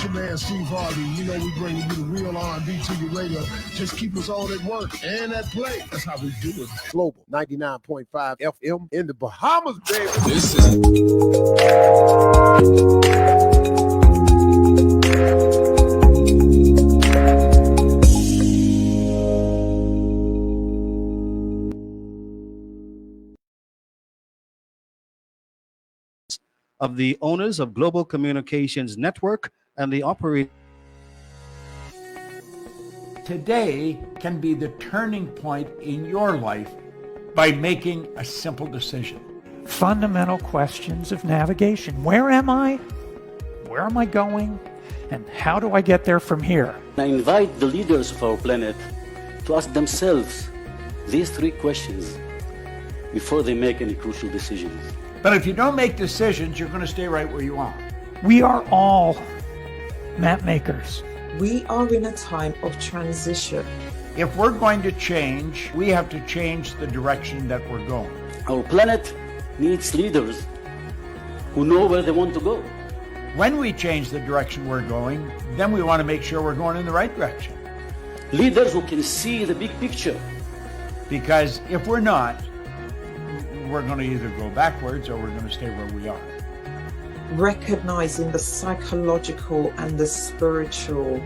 your man Steve Harvey. You know we bring you the real R&B to your radio. Just keep us on at work and at play. That's how we do it. Global 99.5 FM in the Bahamas, baby. This is of the owners of Global Communications Network and the operator. Today can be the turning point in your life by making a simple decision. Fundamental questions of navigation. Where am I? Where am I going? And how do I get there from here? I invite the leaders of our planet to ask themselves these three questions before they make any crucial decisions. But if you don't make decisions, you're going to stay right where you are. We are all map makers. We are in a time of transition. If we're going to change, we have to change the direction that we're going. Our planet needs leaders who know where they want to go. When we change the direction we're going, then we want to make sure we're going in the right direction. Leaders who can see the big picture. Because if we're not, we're going to either go backwards or we're going to stay where we are. Recognizing the psychological and the spiritual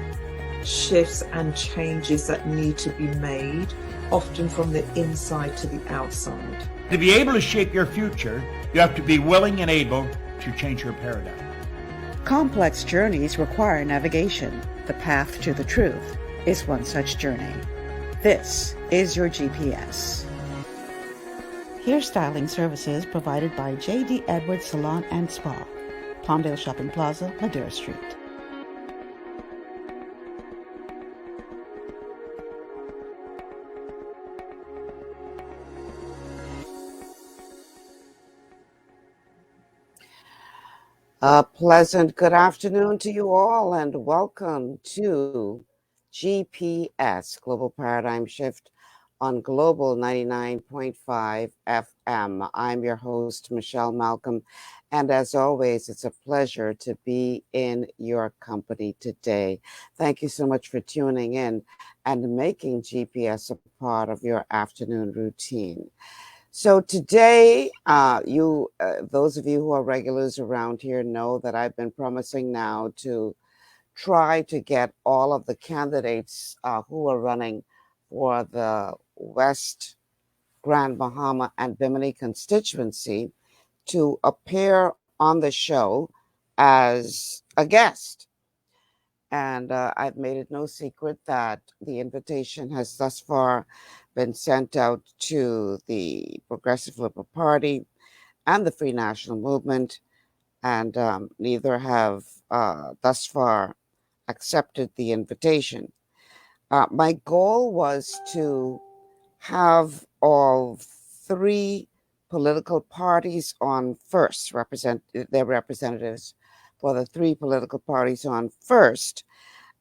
shifts and changes that need to be made, often from the inside to the outside. To be able to shape your future, you have to be willing and able to change your paradigm. Complex journeys require navigation. The path to the truth is one such journey. This is your GPS. Hairstyling services provided by J.D. Edwards Salon and Spa, Palmdale Shopping Plaza, Madera Street. A pleasant good afternoon to you all, and welcome to GPS, Global Paradigm Shift on Global 99.5 FM. I'm your host, Michelle Malcolm, and as always, it's a pleasure to be in your company today. Thunk you so much for tuning in and making GPS a part of your afternoon routine. So today, those of you who are regulars around here know that I've been promising now to try to get all of the candidates who are running for the West Grand Bahama and Bimini constituency to appear on the show as a guest. And I've made it no secret that the invitation has thus far been sent out to the Progressive Liberal Party and the Free National Movement, and neither have thus far accepted the invitation. My goal was to have all three political parties on first, represent their representatives for the three political parties on first,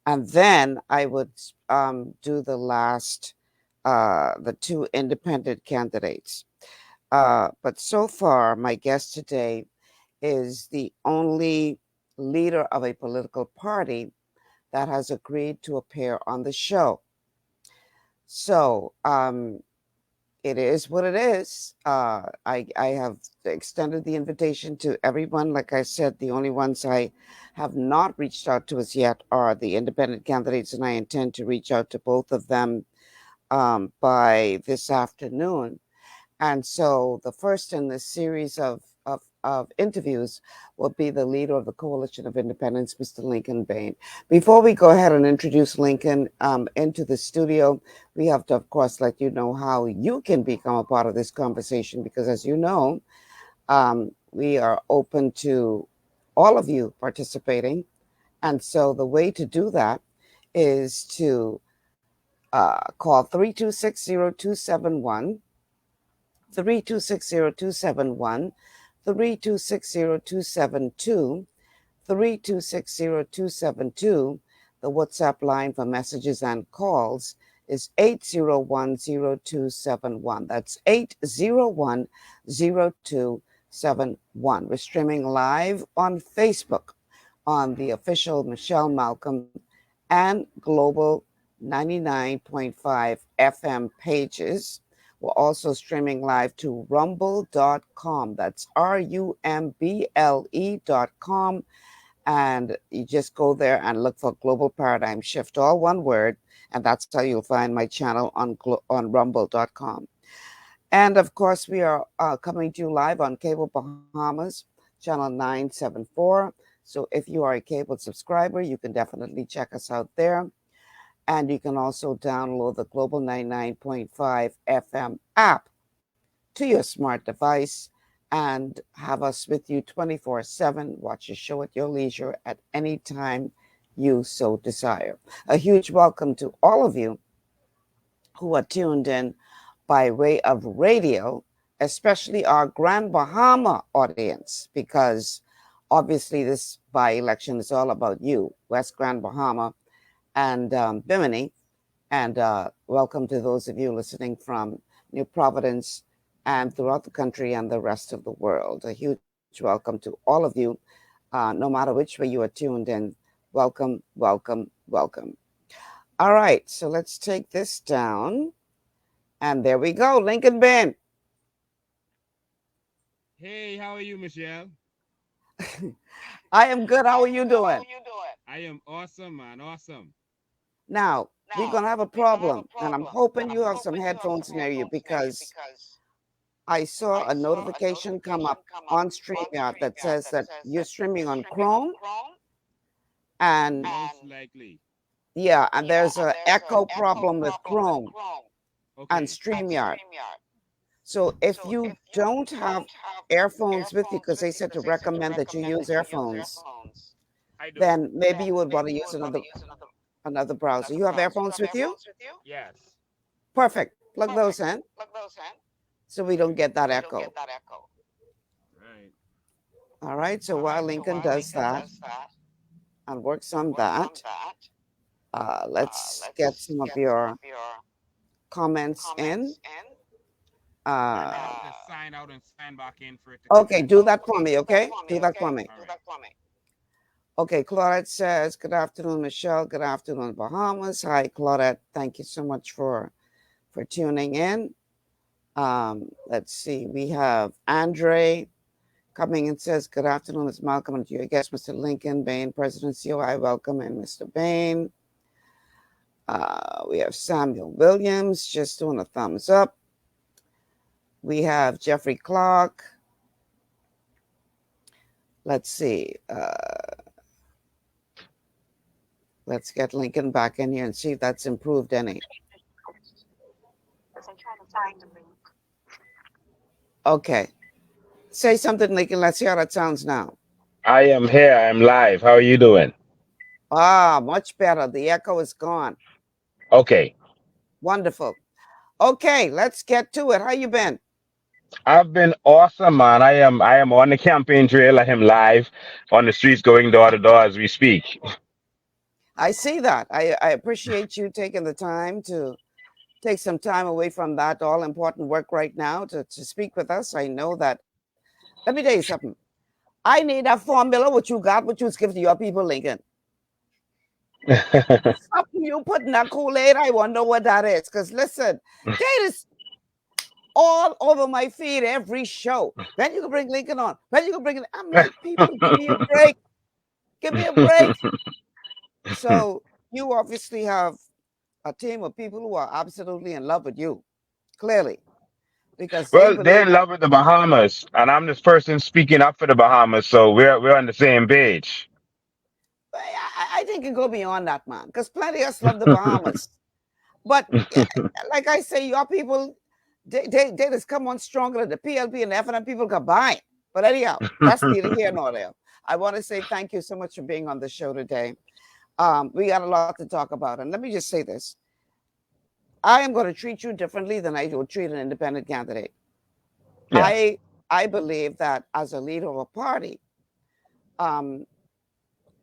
and then I would do the last, the two independent candidates. But so far, my guest today is the only leader of a political party that has agreed to appear on the show. So it is what it is. I have extended the invitation to everyone. Like I said, the only ones I have not reached out to as yet are the independent candidates, and I intend to reach out to both of them by this afternoon. And so the first in this series of interviews will be the leader of the Coalition of Independents, Mr. Lincoln Bain. Before we go ahead and introduce Lincoln into the studio, we have to, of course, let you know how you can become a part of this conversation, because as you know, we are open to all of you participating. And so the way to do that is to call 3260271, 3260271, 3260272, 3260272. The WhatsApp line for messages and calls is 8010271. That's 8010271. We're streaming live on Facebook, on the official Michelle Malcolm and Global 99.5 FM pages. We're also streaming live to rumble.com. That's rumble.com. And you just go there and look for Global Paradigm Shift, all one word. And that's how you'll find my channel on rumble.com. And of course, we are coming to you live on Cable Bahamas, channel 974. So if you are a cable subscriber, you can definitely check us out there. And you can also download the Global 99.5 FM app to your smart device and have us with you 24/7. Watch your show at your leisure at any time you so desire. A huge welcome to all of you who are tuned in by way of radio, especially our Grand Bahama audience, because obviously this by-election is all about you, West Grand Bahama and Bimini. And welcome to those of you listening from New Providence and throughout the country and the rest of the world. A huge welcome to all of you, no matter which way you are tuned in. Welcome, welcome, welcome. All right, so let's take this down. And there we go, Lincoln Ben. Hey, how are you, Michelle? I am good. How are you doing? I am awesome, man. Awesome. Now, we're going to have a problem, and I'm hoping you have some headphones near you because I saw a notification come up on StreamYard that says that you're streaming on Chrome. And most likely. Yeah, and there's an echo problem with Chrome and StreamYard. So if you don't have earphones with you, because they said to recommend that you use earphones, then maybe you would want to use another browser. You have earphones with you? Yes. Perfect. Plug those in so we don't get that echo. Right. All right, so while Lincoln does that and works on that, let's get some of your comments in. Sign out and sign back in for it. Okay, do that for me, okay? Do that for me. Okay, Claudette says, good afternoon, Michelle. Good afternoon, Bahamas. Hi, Claudette. Thank you so much for tuning in. Let's see. We have Andre coming and says, good afternoon, Ms. Malcolm, and to your guest, Mr. Lincoln Bain, President COI. Welcome, and Mr. Bain. We have Samuel Williams just doing a thumbs up. We have Jeffrey Clark. Let's see. Let's get Lincoln back in here and see if that's improved any. Okay. Say something, Lincoln. Let's see how that sounds now. I am here. I'm live. How are you doing? Much better. The echo is gone. Okay. Wonderful. Okay, let's get to it. How you been? I've been awesome, man. I am on the campaign trail. I am live on the streets going door to door as we speak. I see that. I appreciate you taking the time to take some time away from that all important work right now to speak with us. I know that. Let me tell you something. I need that formula, what you got, what you give to your people, Lincoln. Something you put in that Kool-Aid, I wonder what that is. Because listen, that is all over my feed every show. Then you can bring Lincoln on. Then you can bring it. I'm like, people, give me a break. Give me a break. So you obviously have a team of people who are absolutely in love with you, clearly. Because they're in love with the Bahamas, and I'm this person speaking up for the Bahamas, so we're on the same page. I think it go beyond that, man, because plenty of us love the Bahamas. But like I say, your people, they just come on stronger than the PLP and the FNM people combined. But anyhow, that's neither here nor there. I want to say thank you so much for being on the show today. We got a lot to talk about. And let me just say this. I am going to treat you differently than I would treat an independent candidate. Yeah. I believe that as a leader of a party, I'm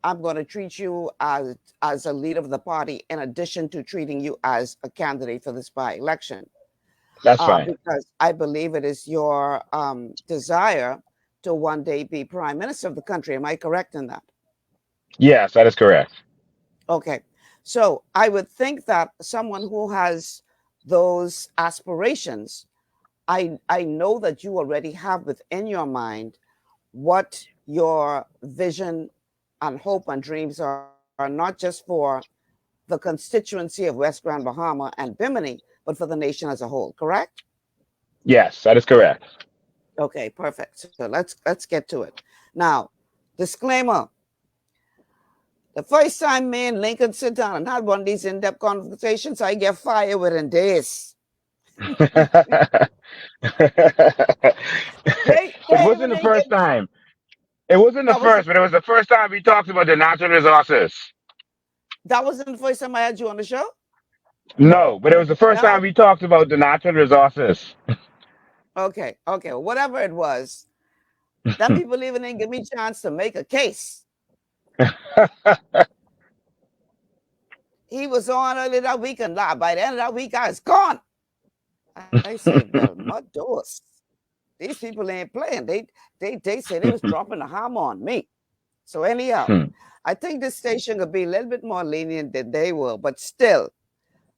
going to treat you as a leader of the party in addition to treating you as a candidate for this by-election. That's fine. Because I believe it is your desire to one day be prime minister of the country. Am I correct in that? Yes, that is correct. Okay. So I would think that someone who has those aspirations, I know that you already have within your mind what your vision and hope and dreams are not just for the constituency of West Grand Bahama and Bimini, but for the nation as a whole, correct? Yes, that is correct. Okay, perfect. So let's get to it. Now, disclaimer. The first time me and Lincoln sit down and had one of these in-depth conversations, I get fired within days. It wasn't the first time. It wasn't the first, but it was the first time we talked about the natural resources. That wasn't the first time I had you on the show? No, but it was the first time we talked about the natural resources. Okay, well, whatever it was, them people even didn't give me a chance to make a case. He was on early that week, and by the end of that week, I was gone. I said, well, my doors. These people ain't playing. They said they was dropping the hammer on me. So anyhow, I think this station could be a little bit more lenient than they will, but still,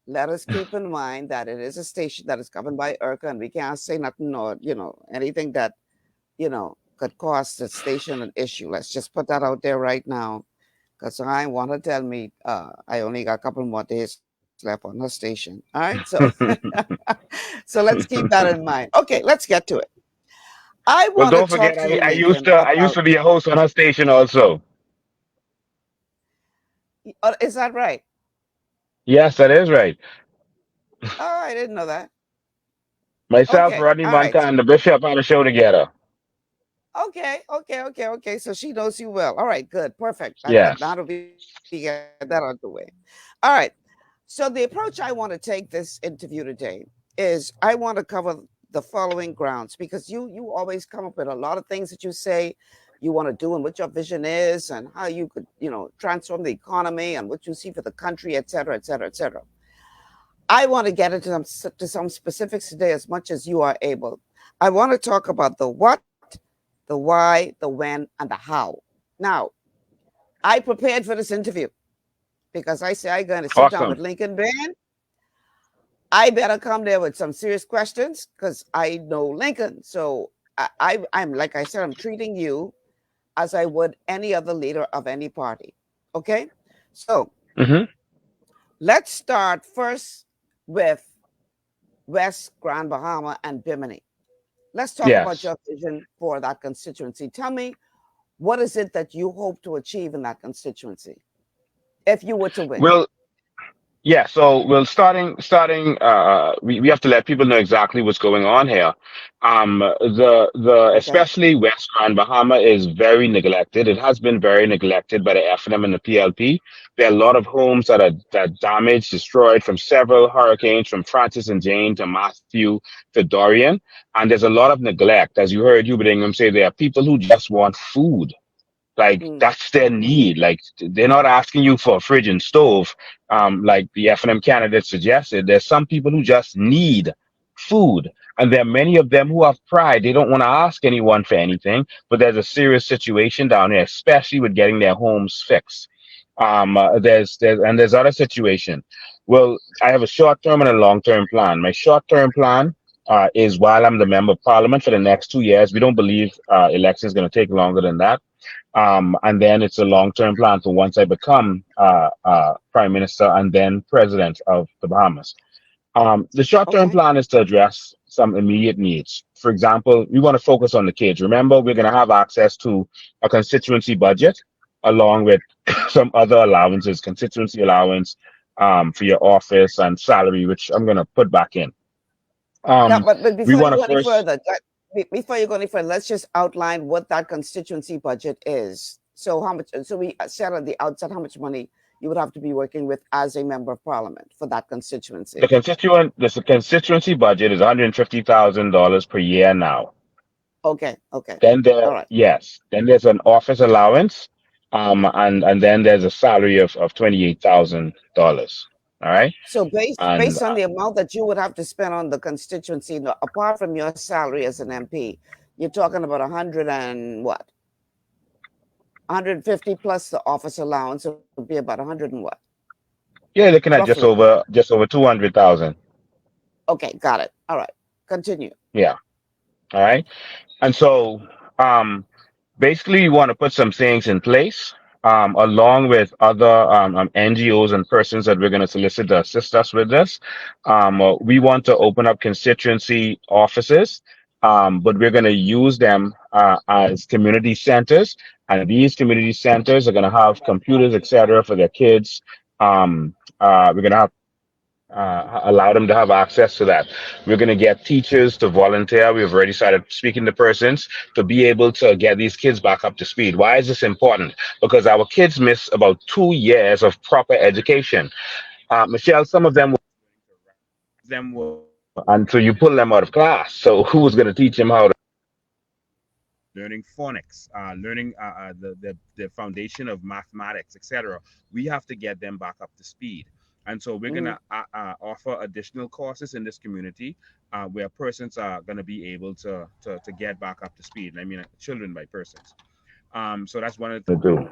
let us keep in mind that it is a station that is governed by IRCA, and we can't say nothing or, anything that, could cause the station an issue. Let's just put that out there right now, because I want to tell me I only got a couple more days left on the station. All right, so so let's keep that in mind. Okay, let's get to it. I want don't to talk forget, to you, I used Lincoln, to be a host on her station also. Is that right? Yes, that is right. Oh, I didn't know that. Myself, Okay, Rodney all Monta, right. and the Bishop on the show together. Okay. So she knows you well. All right, good, perfect. Yes. Now we get that out of the way. All right. So the approach I want to take this interview today is I want to cover the following grounds, because you always come up with a lot of things that you say you want to do and what your vision is and how you could, transform the economy and what you see for the country, et cetera, et cetera, et cetera. I want to get into some specifics today as much as you are able. I want to talk about the what, the why, the when, and the how. Now, I prepared for this interview because I say I'm going to sit down with Lincoln Band. I better come there with some serious questions because I know Lincoln. So I'm like I said, I'm treating you as I would any other leader of any party. Okay? So let's start first with West Grand Bahama and Bimini. Let's talk about your vision for that constituency. Tell me, what is it that you hope to achieve in that constituency if you were to win? Well, yeah, so starting, we have to let people know exactly what's going on here. Especially West Grand Bahama is very neglected. It has been very neglected by the FNM and the PLP. There are a lot of homes that are damaged, destroyed from several hurricanes, from Francis and Jane to Matthew to Dorian. And there's a lot of neglect. As you heard Hubert Ingham say, there are people who just want food. Like that's their need. Like they're not asking you for a fridge and stove, like the FNM candidate suggested. There's some people who just need food, and there are many of them who have pride. They don't want to ask anyone for anything, but there's a serious situation down there, especially with getting their homes fixed. There's other situation. Well, I have a short-term and a long-term plan. My short-term plan is while I'm the member of parliament for the next 2 years. We don't believe election is going to take longer than that. And then it's a long-term plan for once I become prime minister and then president of the Bahamas. The short-term plan is to address some immediate needs. For example, we want to focus on the kids. Remember, we're going to have access to a constituency budget along with some other allowances, constituency allowance for your office and salary, which I'm going to put back in. But before you go any further, let's just outline what that constituency budget is. So how much? So we said at the outset how much money you would have to be working with as a member of parliament for that constituency. The constituency budget is $150,000 per year now. Okay. Then then there's an office allowance, and then there's a salary of $28,000. All right. So based on the amount that you would have to spend on the constituency, apart from your salary as an MP, you're talking about 100 and what? 150 plus the office allowance, it would be about 100 and what? Yeah, looking at Roughly. just over 200,000. Okay, got it. All right, continue. Yeah. All right. And so, basically, we want to put some things in place, along with other NGOs and persons that we're going to solicit to assist us with this. We want to open up constituency offices, but we're going to use them as community centers. And these community centers are going to have computers, etc., for their kids. We're going to have allow them to have access to that. We're going to get teachers to volunteer. We've already started speaking to persons to be able to get these kids back up to speed. Why is this important? Because our kids miss about 2 years of proper education. Michelle, some of them will until you pull them out of class. So who's going to teach them how to learning phonics, learning the foundation of mathematics, etc. We have to get them back up to speed. And so we're going to offer additional courses in this community where persons are going to be able to get back up to speed. And I mean, children by persons. So that's one of the things to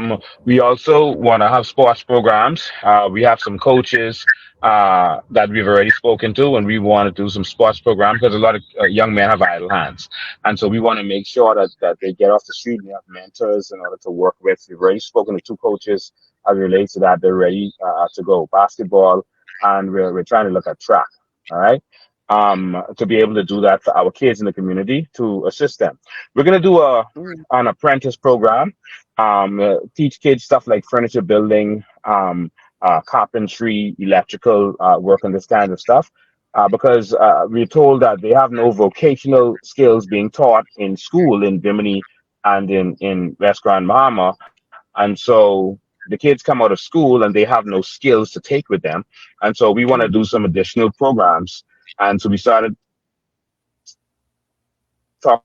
do. We also want to have sports programs. We have some coaches that we've already spoken to, and we want to do some sports programs because a lot of young men have idle hands. And so we want to make sure that they get off the street and they have mentors in order to work with. We've already spoken to 2 coaches as it relates to that. They're ready to go basketball, and we're trying to look at track. All right. To be able to do that for our kids in the community to assist them. We're going to do an apprentice program, teach kids stuff like furniture building, carpentry, electrical work, and this kind of stuff. Because we're told that they have no vocational skills being taught in school in Bimini and in West Grand Bahama. And so the kids come out of school and they have no skills to take with them. And so we want to do some additional programs. And so we started talking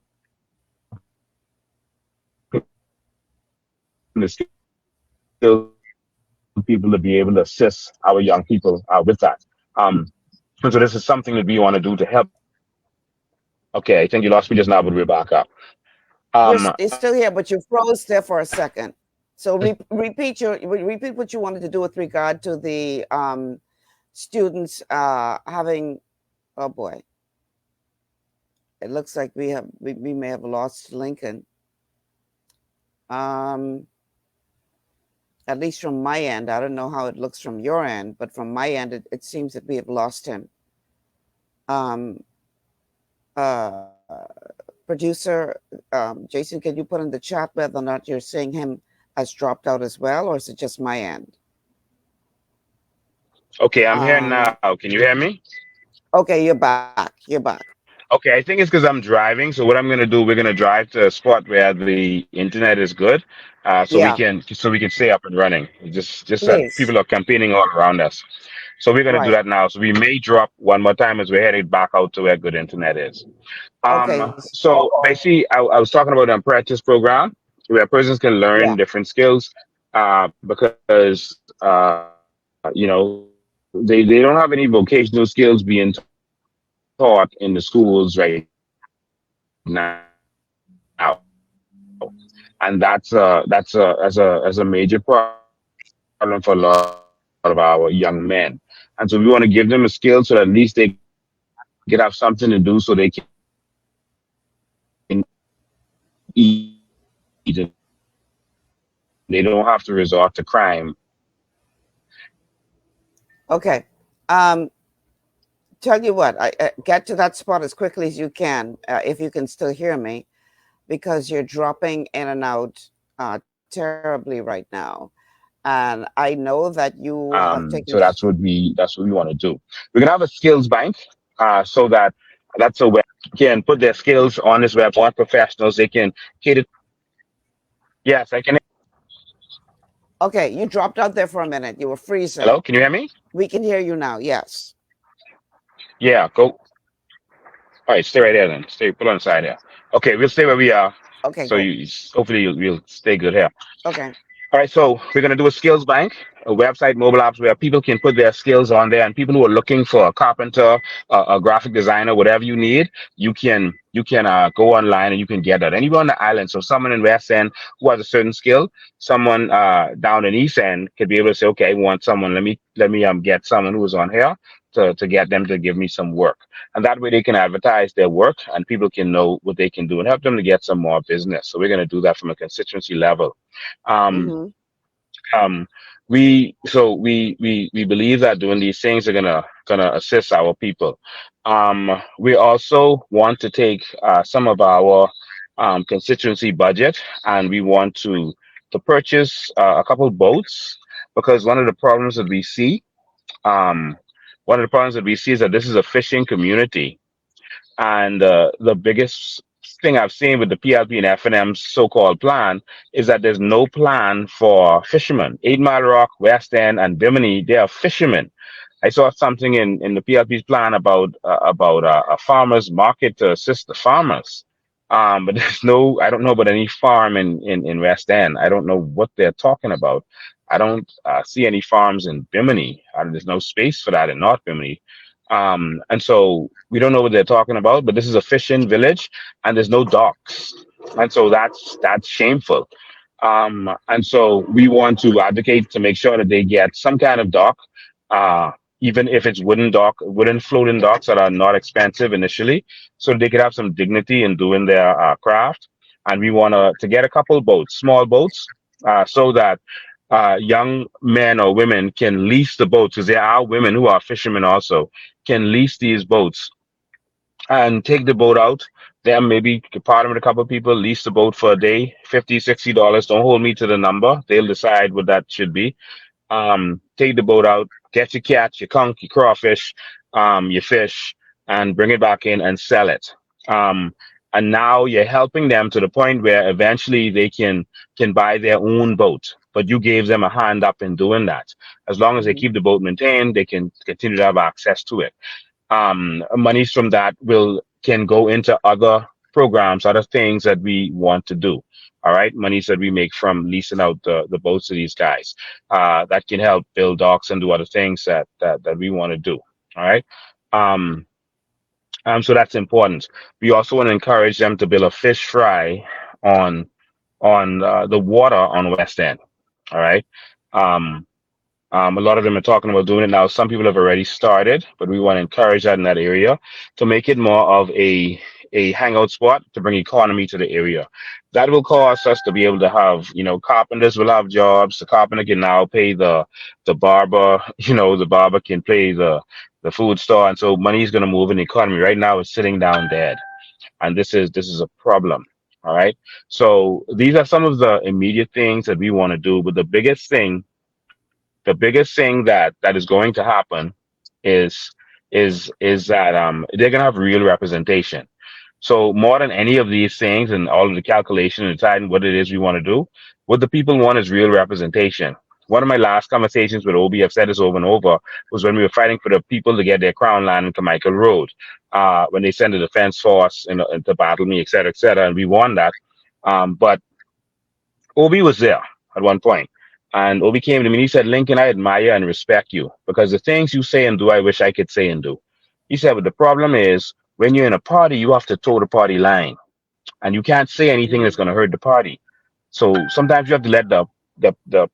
the skills people to be able to assist our young people with that. And so this is something that we want to do to help. Okay, I think you lost me just now, but we're back up. You're still here, but you froze there for a second. So repeat what you wanted to do with regard to the students having. Oh boy, it looks like we may have lost Lincoln. At least from my end, I don't know how it looks from your end, but from my end, it seems that we have lost him. Producer Jason, can you put in the chat whether or not you're seeing him has dropped out as well, or is it just my end? Okay, I'm here now. Can you hear me? Okay, you're back. You're back. Okay, I think it's because I'm driving. So what I'm going to do, we're going to drive to a spot where the internet is good, so we can stay up and running. Just that people are campaigning all around us. So we're going to do that now. So we may drop one more time as we're headed back out to where good internet is. So basically, I was talking about an apprentice program where persons can learn different skills because you know, they don't have any vocational skills being taught in the schools right now, and that's a major problem for a lot of our young men. And so we want to give them a skill so that at least they can have something to do, so they can eat. They don't have to resort to crime. Okay. Tell you what, I get to that spot as quickly as you can, if you can still hear me, because you're dropping in and out terribly right now. And I know that you have taken. So that's what we want to do. We're gonna have a skills bank, so that's a web can put their skills on this web. Want professionals, they can cater. Yes, I can. Okay, you dropped out there for a minute. You were freezing. Hello, can you hear me? We can hear you now. Yes. Yeah, go. All right, stay right there then. Put on the side there. Okay, we'll stay where we are. Okay. So hopefully you'll stay good here. Okay. All right, so we're gonna do a skills bank, website, mobile apps where people can put their skills on there, and people who are looking for a carpenter, a graphic designer, whatever you need, you can go online and you can get that anywhere on the island. So someone in West End who has a certain skill, someone down in East End could be able to say, okay, I want someone. Let me get someone who is on here to get them to give me some work, and that way they can advertise their work and people can know what they can do and help them to get some more business. So we're going to do that from a constituency level. Mm-hmm. We believe that doing these things are gonna assist our people. We also want to take some of our constituency budget, and we want to purchase a couple boats, because one of the problems that we see is that this is a fishing community, and the biggest thing I've seen with the PLP and FNM's so-called plan is that there's no plan for fishermen. 8 Mile Rock, West End, and Bimini, they are fishermen. I saw something in the PLP's plan about a farmers market to assist the farmers. But I don't know about any farm in West End. I don't know what they're talking about. I don't see any farms in Bimini. There's no space for that in North Bimini. And so we don't know what they're talking about, but this is a fishing village and there's no docks. And so that's shameful. And so we want to advocate to make sure that they get some kind of dock, even if it's wooden floating docks that are not expensive initially, so they could have some dignity in doing their craft. And we want to get a couple boats, small boats, so that young men or women can lease the boats, because there are women who are fishermen also, can lease these boats and take the boat out. Then maybe partner with a couple of people, lease the boat for a day, $50, $60. Don't hold me to the number. They'll decide what that should be. Take the boat out, get your catch, your conch, your crawfish, your fish, and bring it back in and sell it. And now you're helping them to the point where eventually they can buy their own boat. But you gave them a hand up in doing that. As long as they keep the boat maintained, they can continue to have access to it. Monies from that can go into other programs, other things that we want to do. All right, monies that we make from leasing out the boats to these guys, that can help build docks and do other things that we want to do. All right. So that's important. We also want to encourage them to build a fish fry on the water on West End. All right. A lot of them are talking about doing it now. Some people have already started, but we want to encourage that in that area to make it more of a hangout spot to bring economy to the area. That will cause us to be able to have, carpenters will have jobs. The carpenter can now pay the barber, the barber can pay the food store. And so money is going to move in the economy. Right now it's sitting down dead. And this is a problem. All right. So these are some of the immediate things that we want to do. But the biggest thing that is going to happen is that they're going to have real representation. So more than any of these things and all of the calculation and deciding what it is we want to do, what the people want is real representation. One of my last conversations with OB, I've said this over and over, was when we were fighting for the people to get their crown land in Carmichael Road, when they sent the defense force to battle me, et cetera, and we won that. But OB was there at one point, and OB came to me and he said, Lincoln, I admire and respect you, because the things you say and do, I wish I could say and do. He said, but the problem is, when you're in a party, you have to toe the party line, and you can't say anything that's going to hurt the party. So sometimes you have to let the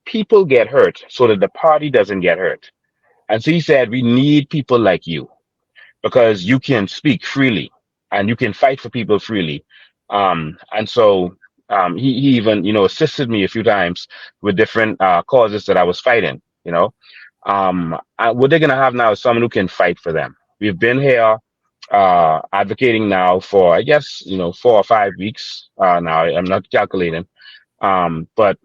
people get hurt so that the party doesn't get hurt. And so he said, we need people like you, because you can speak freely and you can fight for people freely. And so he even, assisted me a few times with different causes that I was fighting, what they're going to have now is someone who can fight for them. We've been here advocating now for, I guess, 4 or 5 weeks now. I'm not calculating. But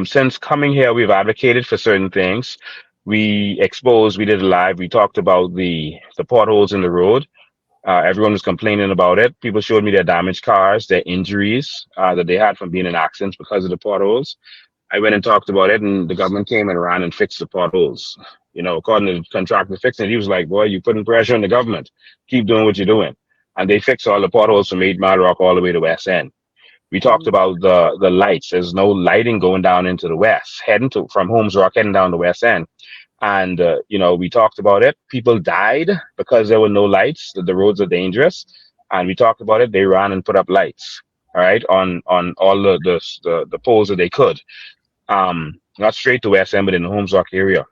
since coming here, we've advocated for certain things. We did a live. We talked about the potholes in the road. Everyone was complaining about it. People showed me their damaged cars, their injuries that they had from being in accidents because of the potholes. I went and talked about it, and the government came and ran and fixed the potholes. According to the contractor fixing it, he was like, boy, you're putting pressure on the government. Keep doing what you're doing. And they fixed all the potholes from 8 Mile Rock all the way to West End. We talked about the lights. There's no lighting going down into the west, from Holmes Rock, heading down the west end. And, we talked about it. People died because there were no lights. The roads are dangerous. And we talked about it. They ran and put up lights, all right, on all the poles that they could. Not straight to West End, but in the Holmes Rock area.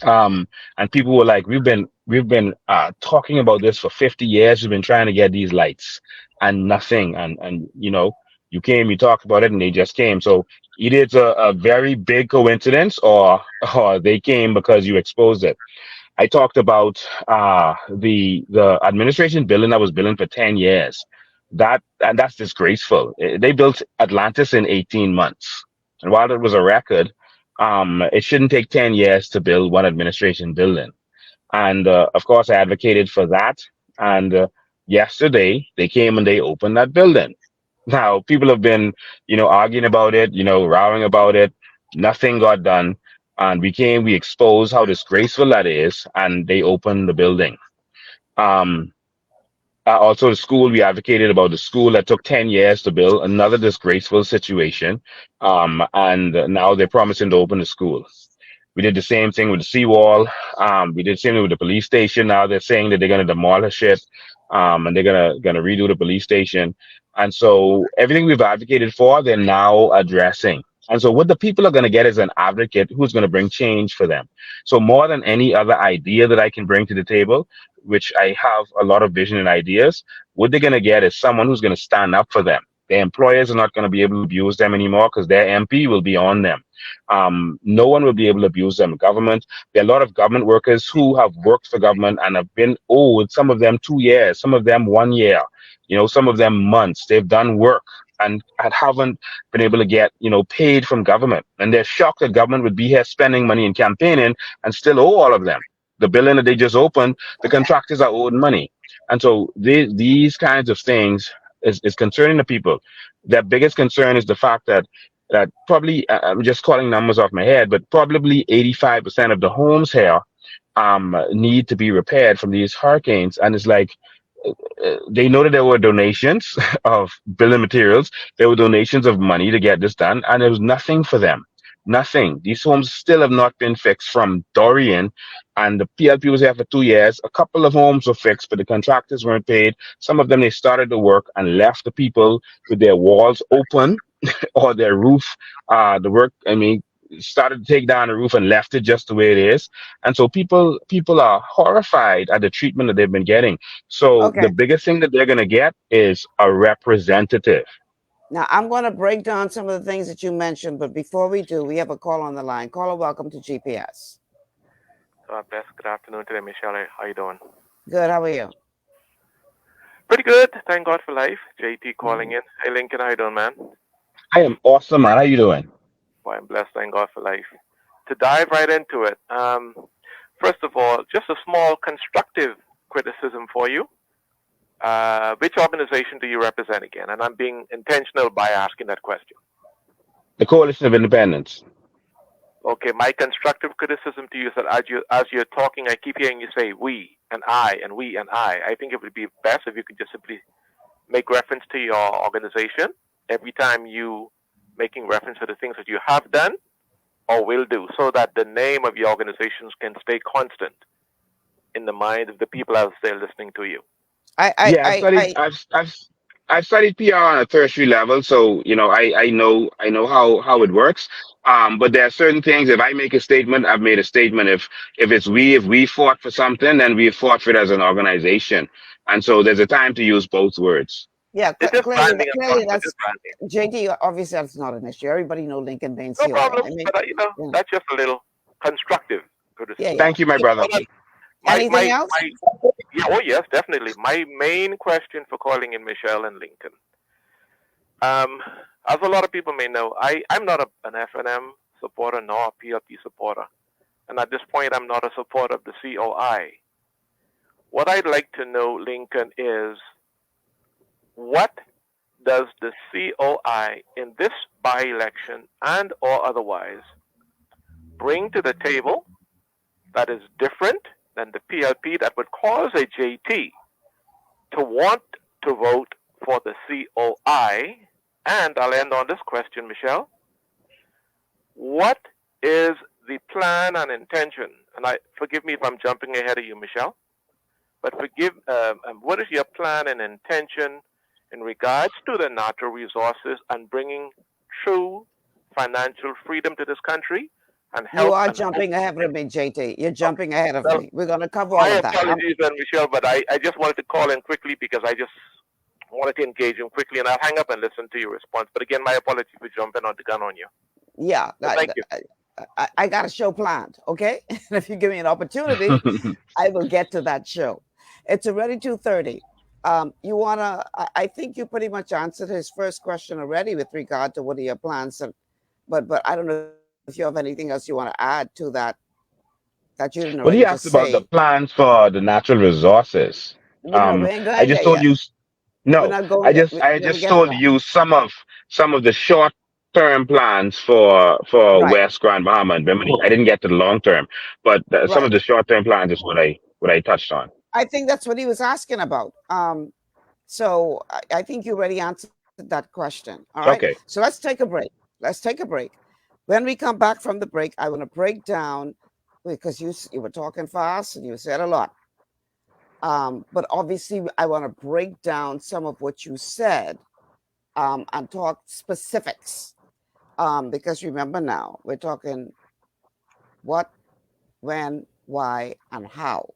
And people were like, we've been talking about this for 50 years. We've been trying to get these lights and nothing. And you came, you talked about it, and they just came. So either it's a very big coincidence, or they came because you exposed it. I talked about the administration building that was building for 10 years. That's disgraceful. They built Atlantis in 18 months. And while it was a record, it shouldn't take 10 years to build one administration building. And of course, I advocated for that. And yesterday, they came and they opened that building. Now, people have been, arguing about it, rowing about it. Nothing got done. And we exposed how disgraceful that is. And they opened the building. Also, the school, we advocated about the school that took 10 years to build, another disgraceful situation. And now they're promising to open the school. We did the same thing with the seawall. We did the same thing with the police station. Now they're saying that they're going to demolish it, and they're gonna redo the police station. And so everything we've advocated for, they're now addressing. And so what the people are going to get is an advocate who's going to bring change for them. So more than any other idea that I can bring to the table, which I have a lot of vision and ideas, what they're going to get is someone who's going to stand up for them. Their employers are not going to be able to abuse them anymore because their MP will be on them. No one will be able to abuse them. Government, there are a lot of government workers who have worked for government and have been owed, some of them 2 years, some of them 1 year, some of them months. They've done work and haven't been able to get, paid from government. And they're shocked that government would be here spending money and campaigning and still owe all of them. The building that they just opened, the contractors are owed money. And so these kinds of things is concerning the people. Their biggest concern is the fact that probably, I'm just calling numbers off my head, but probably 85% of the homes here need to be repaired from these hurricanes. And it's like, they know that there were donations of building materials. There were donations of money to get this done, and there was nothing for them. Nothing. These homes still have not been fixed from Dorian, and the PLP was here for 2 years. A couple of homes were fixed, but the contractors weren't paid. Some of them, they started the work and left the people with their walls open or their roof. Started to take down the roof and left it just the way it is. And so people are horrified at the treatment that they've been getting. So the biggest thing that they're going to get is a representative. Now, I'm going to break down some of the things that you mentioned, but before we do, we have a call on the line. Caller, welcome to GPS. Good afternoon today, Michelle. How you doing? Good. How are you? Pretty good. Thank God for life. JT calling in. Hey, Lincoln. How you doing, man? I am awesome, man. How you doing? Well, I'm blessed. Thank God for life. To dive right into it, first of all, just a small constructive criticism for you. Which organization do you represent again? And I'm being intentional by asking that question. The Coalition of Independence. Okay, my constructive criticism to you is that as you're talking, I keep hearing you say we and I and we and I. I think it would be best if you could just simply make reference to your organization every time you making reference to the things that you have done or will do, so that the name of your organizations can stay constant in the mind of the people as they're listening to you. I've studied PR on a tertiary level, so I know how it works. But there are certain things. If I make a statement, I've made a statement. If we fought for something, then we fought for it as an organization. And so there's a time to use both words. Yeah, clearly that's JT. Obviously, that's not an issue. Everybody knows Lincoln Baines. No problem. But that's just a little constructive criticism. Yeah. Thank you, my brother. Anything else? Oh, yes, definitely. My main question for calling in Michelle and Lincoln. As a lot of people may know, I'm not an FNM supporter nor a PLP supporter. And at this point, I'm not a supporter of the COI. What I'd like to know, Lincoln, is what does the COI in this by-election and or otherwise bring to the table that is different than the PLP that would cause a JT to want to vote for the COI And I'll end on this question, Michelle. What is the plan and intention? And forgive me if I'm jumping ahead of you, Michelle. But what is your plan and intention in regards to the natural resources and bringing true financial freedom to this country? And help. You are jumping ahead of me, JT. You're jumping ahead of me. We're going to cover all my of that. apologies, then, Michelle, but I just wanted to call in quickly because I just wanted to engage him quickly, and I'll hang up and listen to your response. But again, my apologies for jumping on the gun on you. Yeah. Thank you. I got a show planned, okay? And if you give me an opportunity, I will get to that show. It's already 2:30. You want to, I think you pretty much answered his first question already with regard to what are your plans. But I don't know if you have anything else you want to add to that you didn't Well, already he asked about the plans for the natural resources. I just told you. No, I just told you some of the short-term plans for West Grand Bahama and Bimini. I didn't get to the long-term, but some of the short-term plans is what I touched on. I think that's what he was asking about. So I think you already answered that question. All right. Okay. So let's take a break. When we come back from the break, I want to break down, because you were talking fast and you said a lot. But obviously, I want to break down some of what you said and talk specifics. Because remember now, we're talking what, when, why, and how.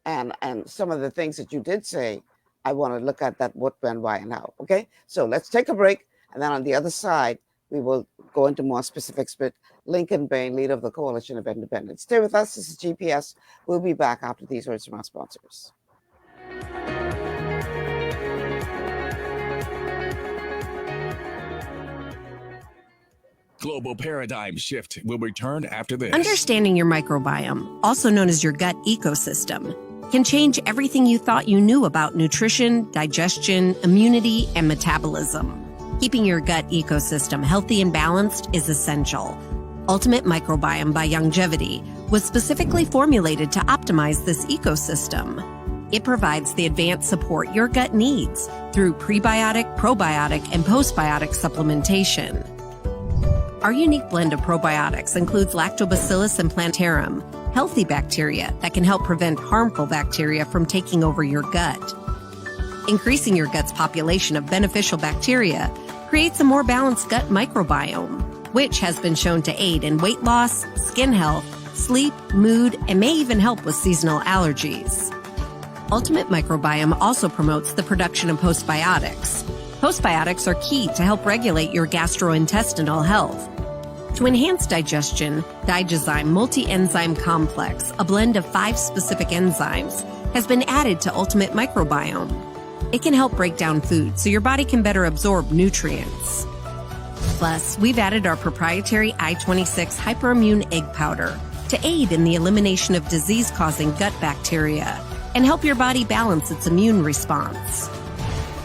And some of the things that you did say, I want to look at that what, when, why, and how. Okay? So let's take a break. And then on the other side, we will go into more specifics with Lincoln Bain, leader of the Coalition of Independents. Stay with us. This is GPS. We'll be back after these words from our sponsors. Global Paradigm Shift will return after this. Understanding your microbiome, also known as your gut ecosystem, can change everything you thought you knew about nutrition, digestion, immunity, and metabolism. Keeping your gut ecosystem healthy and balanced is essential. Ultimate Microbiome by Longevity was specifically formulated to optimize this ecosystem. It provides the advanced support your gut needs through prebiotic, probiotic, and postbiotic supplementation. Our unique blend of probiotics includes Lactobacillus and Plantarum, healthy bacteria that can help prevent harmful bacteria from taking over your gut. Increasing your gut's population of beneficial bacteria creates a more balanced gut microbiome, which has been shown to aid in weight loss, skin health, sleep, mood, and may even help with seasonal allergies. Ultimate Microbiome also promotes the production of postbiotics. Postbiotics are key to help regulate your gastrointestinal health. To enhance digestion, Digizyme Multi-Enzyme Complex, a blend of 5 specific enzymes, has been added to Ultimate Microbiome. It can help break down food so your body can better absorb nutrients. Plus, we've added our proprietary I-26 Hyperimmune Egg Powder to aid in the elimination of disease-causing gut bacteria and help your body balance its immune response.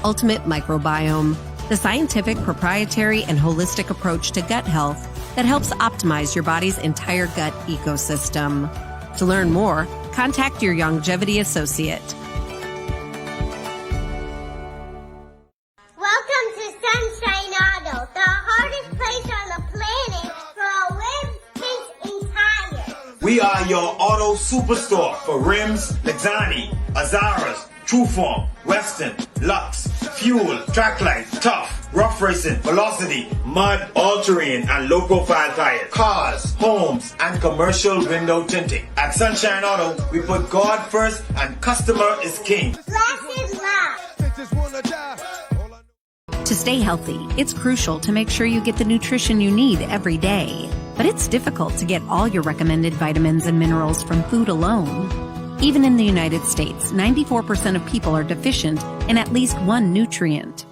Ultimate Microbiome, the scientific, proprietary, and holistic approach to gut health that helps optimize your body's entire gut ecosystem. To learn more, contact your Longevity associate. Welcome to Sunshine Auto, the hardest place on the planet for rims, tints, and tires. We are your auto superstore for rims, Lexani, Azaras, Trueform, Western, Lux, Fuel, Tracklight, Tough, Rough Racing, Velocity, Mud, all-terrain, and low-profile tires, cars, homes, and commercial window tinting. At Sunshine Auto, we put God first and customer is king. Blessed love. To stay healthy, it's crucial to make sure you get the nutrition you need every day. But it's difficult to get all your recommended vitamins and minerals from food alone. Even in the United States, 94% of people are deficient in at least one nutrient.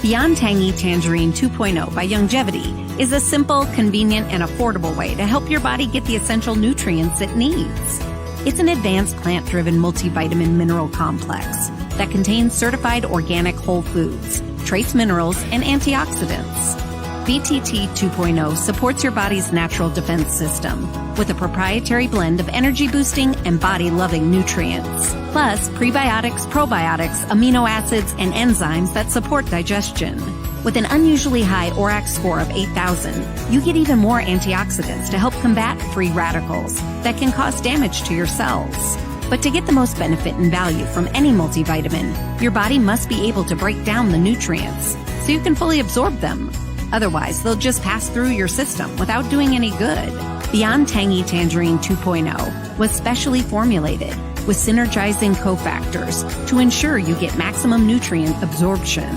Beyond Tangy Tangerine 2.0 by Longevity is a simple, convenient, and affordable way to help your body get the essential nutrients it needs. It's an advanced plant-driven multivitamin mineral complex that contains certified organic whole foods, trace minerals, and antioxidants. BTT 2.0 supports your body's natural defense system with a proprietary blend of energy-boosting and body-loving nutrients, plus prebiotics, probiotics, amino acids, and enzymes that support digestion. With an unusually high ORAC score of 8,000, you get even more antioxidants to help combat free radicals that can cause damage to your cells. But to get the most benefit and value from any multivitamin, your body must be able to break down the nutrients so you can fully absorb them. Otherwise, they'll just pass through your system without doing any good. Beyond Tangy Tangerine 2.0 was specially formulated with synergizing cofactors to ensure you get maximum nutrient absorption.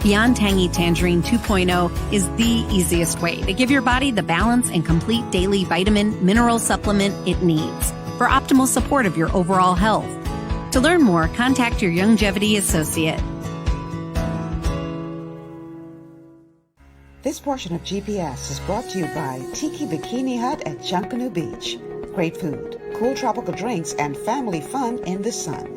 Beyond Tangy Tangerine 2.0 is the easiest way to give your body the balance and complete daily vitamin mineral supplement it needs for optimal support of your overall health. To learn more, contact your longevity associate. This portion of GPS is brought to you by Tiki Bikini Hut at Junkanoo Beach. Great food, cool tropical drinks, and family fun in the sun.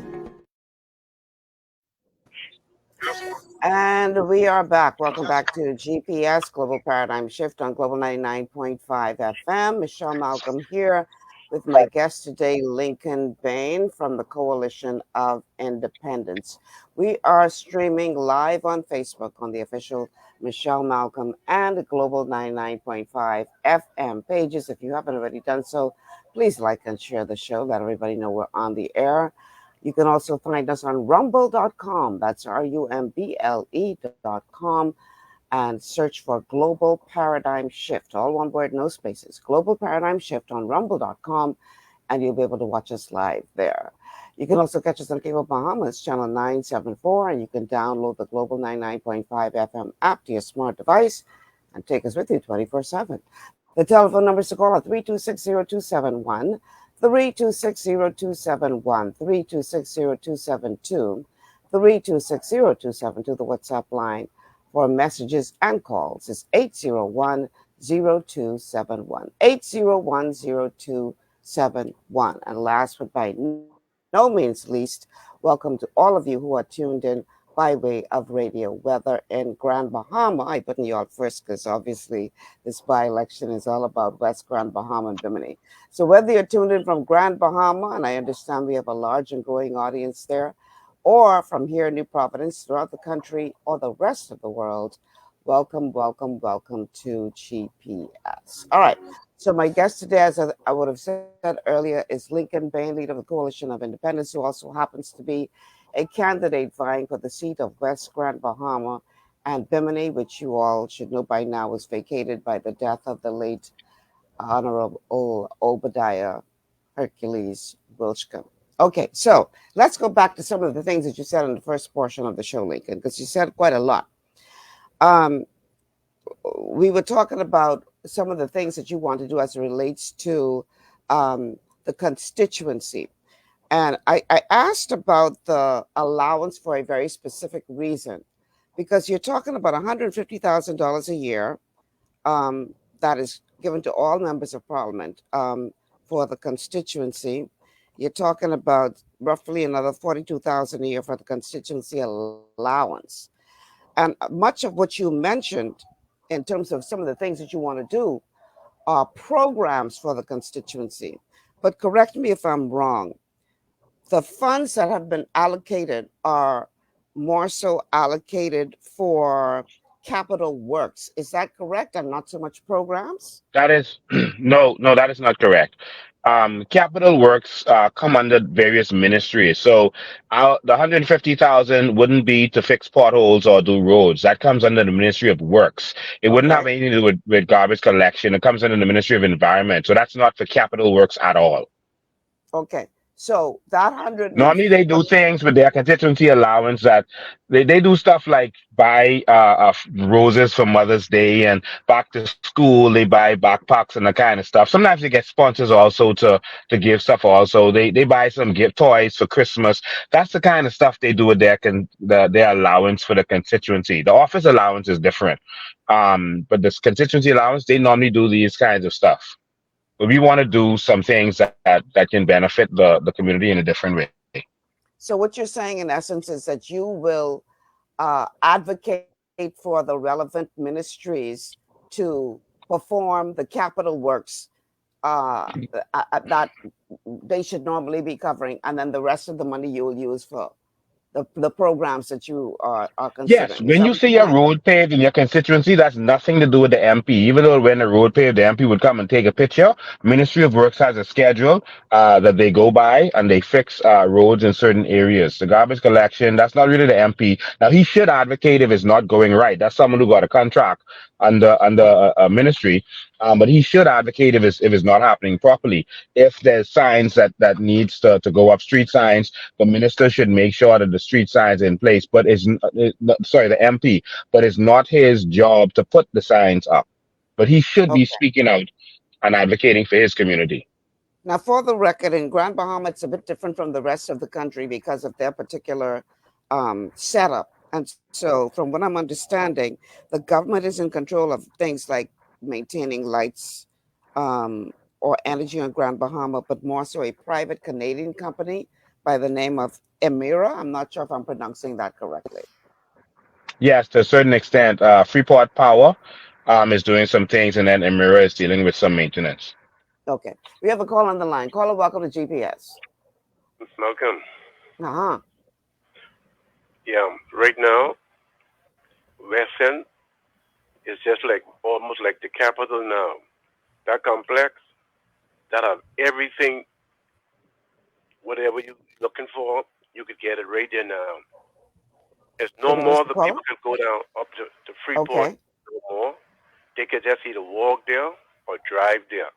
And we are back. Welcome back to GPS Global Paradigm Shift on Global 99.5 FM. Michelle Malcolm here with my guest today, Lincoln Bain from the Coalition of Independence. We are streaming live on Facebook on the official Michelle Malcolm and Global 99.5 FM pages. If you haven't already done so, please like and share the show. Let everybody know we're on the air. You can also find us on rumble.com. That's rumble.com, and search for Global Paradigm Shift. All one word, no spaces. Global Paradigm Shift on rumble.com, and you'll be able to watch us live there. You can also catch us on Cable Bahamas, channel 974, and you can download the Global 99.5 FM app to your smart device and take us with you 24/7. The telephone numbers to call are 3260271. 3260271, 3260272, 3260272. The WhatsApp line for messages and calls is 801-0271, 801-0271. And last but by no means least, welcome to all of you who are tuned in by way of radio, whether in Grand Bahama. I put New York first because obviously this by-election is all about West Grand Bahama and Bimini. So whether you're tuned in from Grand Bahama, and I understand we have a large and growing audience there, or from here in New Providence, throughout the country, or the rest of the world, welcome, welcome, welcome to GPS. All right. So my guest today, as I would have said earlier, is Lincoln Bain, leader of the Coalition of Independence, who also happens to be a candidate vying for the seat of West Grand Bahama and Bimini, which you all should know by now was vacated by the death of the late Honorable Obadiah Hercules Wilshcombe. Okay, so let's go back to some of the things that you said in the first portion of the show, Lincoln, because you said quite a lot. We were talking about some of the things that you want to do as it relates to the constituency. And I asked about the allowance for a very specific reason, because you're talking about $150,000 a year that is given to all members of parliament for the constituency. You're talking about roughly another $42,000 a year for the constituency allowance. And much of what you mentioned in terms of some of the things that you want to do are programs for the constituency. But correct me if I'm wrong. The funds that have been allocated are more so allocated for capital works. Is that correct? And not so much programs? That is no, that is not correct. Capital works come under various ministries. So the 150,000 wouldn't be to fix potholes or do roads. That comes under the Ministry of Works. It wouldn't have anything to do with garbage collection. It comes under the Ministry of Environment. So that's not for capital works at all. Okay. So that 100 normally they do things with their constituency allowance that they do stuff like buy roses for Mother's Day and back to school. They buy backpacks and that kind of stuff. Sometimes they get sponsors also to give stuff. Also, they buy some gift toys for Christmas. That's the kind of stuff they do with their allowance for the constituency. The office allowance is different, but this constituency allowance, they normally do these kinds of stuff. But we want to do some things that can benefit the community in a different way. So what you're saying, in essence, is that you will advocate for the relevant ministries to perform the capital works that they should normally be covering, and then the rest of the money you will use for the programs that you are Yes, considering. Is when that you what see you're a saying? road paved in your constituency, that's nothing to do with the MP. Even though when the road paved, the MP would come and take a picture. Ministry of Works has a schedule that they go by and they fix roads in certain areas. The garbage collection, that's not really the MP. Now he should advocate if it's not going right. That's someone who got a contract under a ministry, but he should advocate if it's not happening properly. If there's signs that needs to go up, street signs, the minister should make sure that the street signs are in place. But sorry, the MP, but it's not his job to put the signs up. But he should be Okay. speaking out and advocating for his community. Now, for the record, in Grand Bahama, it's a bit different from the rest of the country because of their particular setup. And so, from what I'm understanding, the government is in control of things like maintaining lights or energy on Grand Bahama, but more so a private Canadian company by the name of Emira. I'm not sure if I'm pronouncing that correctly. Yes, to a certain extent, Freeport Power is doing some things, and then Emira is dealing with some maintenance. Okay. We have a call on the line. Caller, welcome to GPS. Malcolm. Uh-huh. Yeah, right now, West End is just like almost like the capital now. That complex, that have everything, whatever you're looking for, you could get it right there now. There's no more the people can go down up to Freeport no more. They could just either walk there or drive there.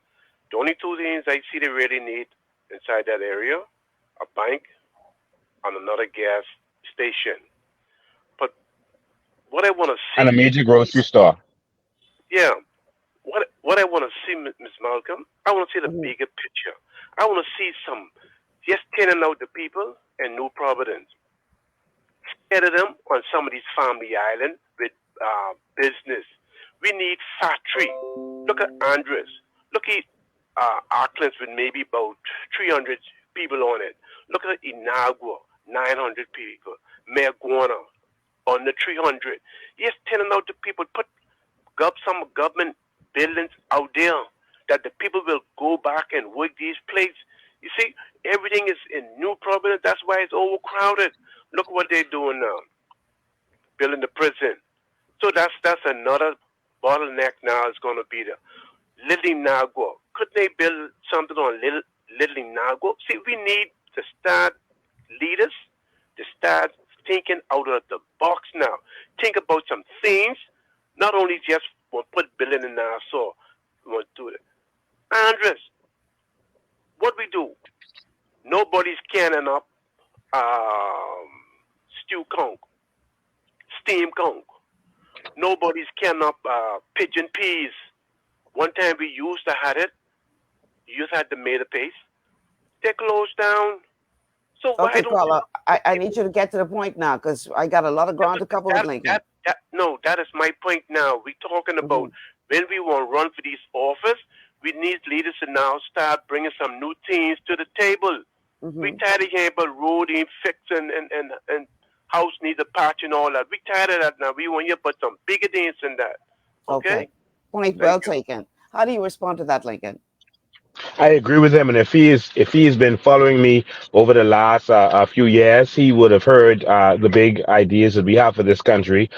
The only two things I see they really need inside that area, a bank and another gas station. But what I want to see... And a major grocery store. Yeah. What I want to see, Ms. Malcolm, I want to see the bigger picture. I want to see some just turning out the people in New Providence. Scatter them on some of these family islands with business. We need factory. Look at Andres. Look at Auckland's with maybe about 300 people on it. Look at Inagua, 900 people. Mayaguana, under 300. Yes, telling out the people, put some government buildings out there that the people will go back and work these places. You see, everything is in New Providence. That's why it's overcrowded. Look what they're doing now, building the prison. So that's another bottleneck now is going to be the Little Nagua. Couldn't they build something on Little Nagua? See, we need to start leaders to start thinking out of the box now. Think about some things, not only just put billion in Nassau. We want to do it. Andres, what we do? Nobody's canning up stew conch, steam conch. Nobody's canning up pigeon peas. One time we used to have it. You just had to make a paste. They closed down. So Okay, why don't caller, I need you to get to the point now because I got a lot of ground to cover with Lincoln. That is my point now. We're talking about when we want to run for these office, we need leaders to now start bringing some new things to the table. We tired of hearing about road ain't fixing and house needs a patch and all that. We tired of that now. We want you to put some bigger things in that. Okay? Point well taken. How do you respond to that, Lincoln? I agree with him, and if he's been following me over the last few years, he would have heard the big ideas that we have for this country.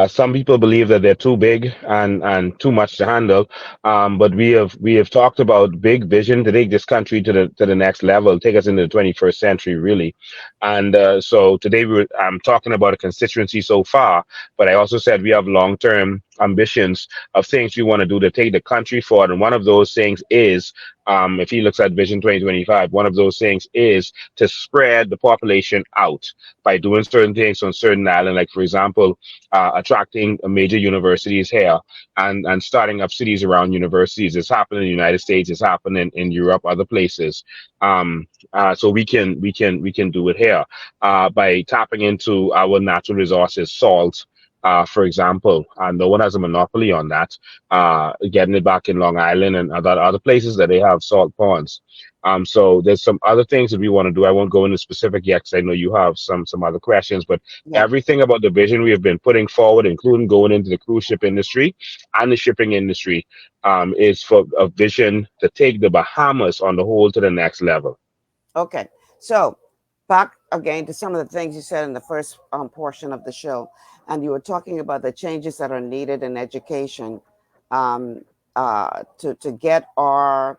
Some people believe that they're too big and too much to handle, but we have talked about big vision to take this country to the next level, take us into the 21st century, really. And so today I'm talking about a constituency so far, but I also said we have long-term ambitions of things we want to do to take the country forward, and one of those things is. If he looks at Vision 2025, one of those things is to spread the population out by doing certain things on certain islands, like, for example, attracting major universities here and starting up cities around universities. It's happening in the United States. It's happening in Europe, other places. So we can do it here by tapping into our natural resources, salt, for example, and no one has a monopoly on that. Getting it back in Long Island and other places that they have salt ponds. So there's some other things that we want to do. I won't go into specific yet because I know you have some other questions, but everything about the vision we have been putting forward, including going into the cruise ship industry and the shipping industry, is for a vision to take the Bahamas on the whole to the next level. Okay, so back again to some of the things you said in the first portion of the show, and you were talking about the changes that are needed in education um, to get our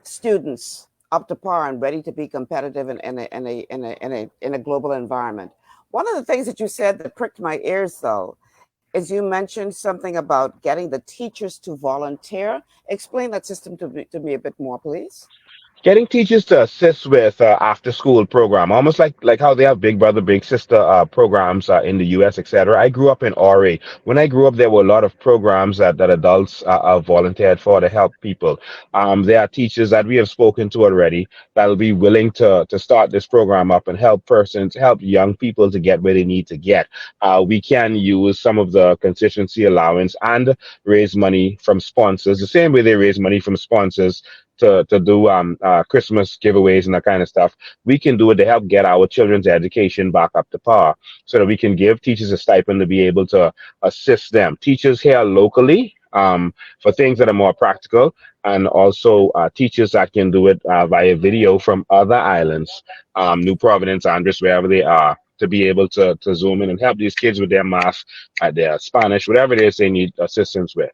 students up to par and ready to be competitive in a global environment. One of the things that you said that pricked my ears, though, is you mentioned something about getting the teachers to volunteer. Explain that system to me a bit more, please. Getting teachers to assist with after school program, almost like how they have big brother big sister programs in the US, etc. I grew up in RA. When I grew up, there were a lot of programs that adults volunteered for to help people. There are teachers that we have spoken to already that'll be willing to start this program up and help young people to get where they need to get. We can use some of the constituency allowance and raise money from sponsors the same way they raise money from sponsors to do Christmas giveaways and that kind of stuff. We can do it to help get our children's education back up to par so that we can give teachers a stipend to be able to assist them. Teachers here locally for things that are more practical, and also teachers that can do it via video from other islands, New Providence, Andres, wherever they are, to be able to zoom in and help these kids with their math, their Spanish, whatever it is they need assistance with.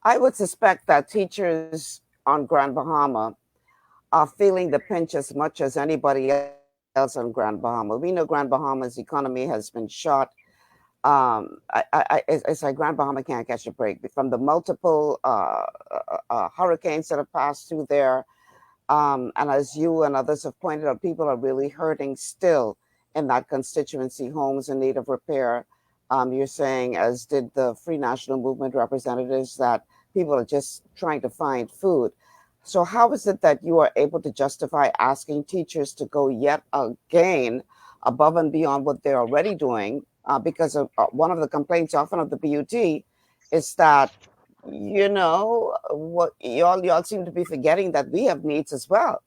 I would suspect that teachers on Grand Bahama are feeling the pinch as much as anybody else on Grand Bahama. We know Grand Bahama's economy has been shot. It's like Grand Bahama can't catch a break from the multiple hurricanes that have passed through there. And as you and others have pointed out, people are really hurting still in that constituency, homes in need of repair. You're saying, as did the Free National Movement representatives, that people are just trying to find food. So how is it that you are able to justify asking teachers to go yet again above and beyond what they're already doing? Because one of the complaints often of the BUT is that, you know, what y'all seem to be forgetting that we have needs as well.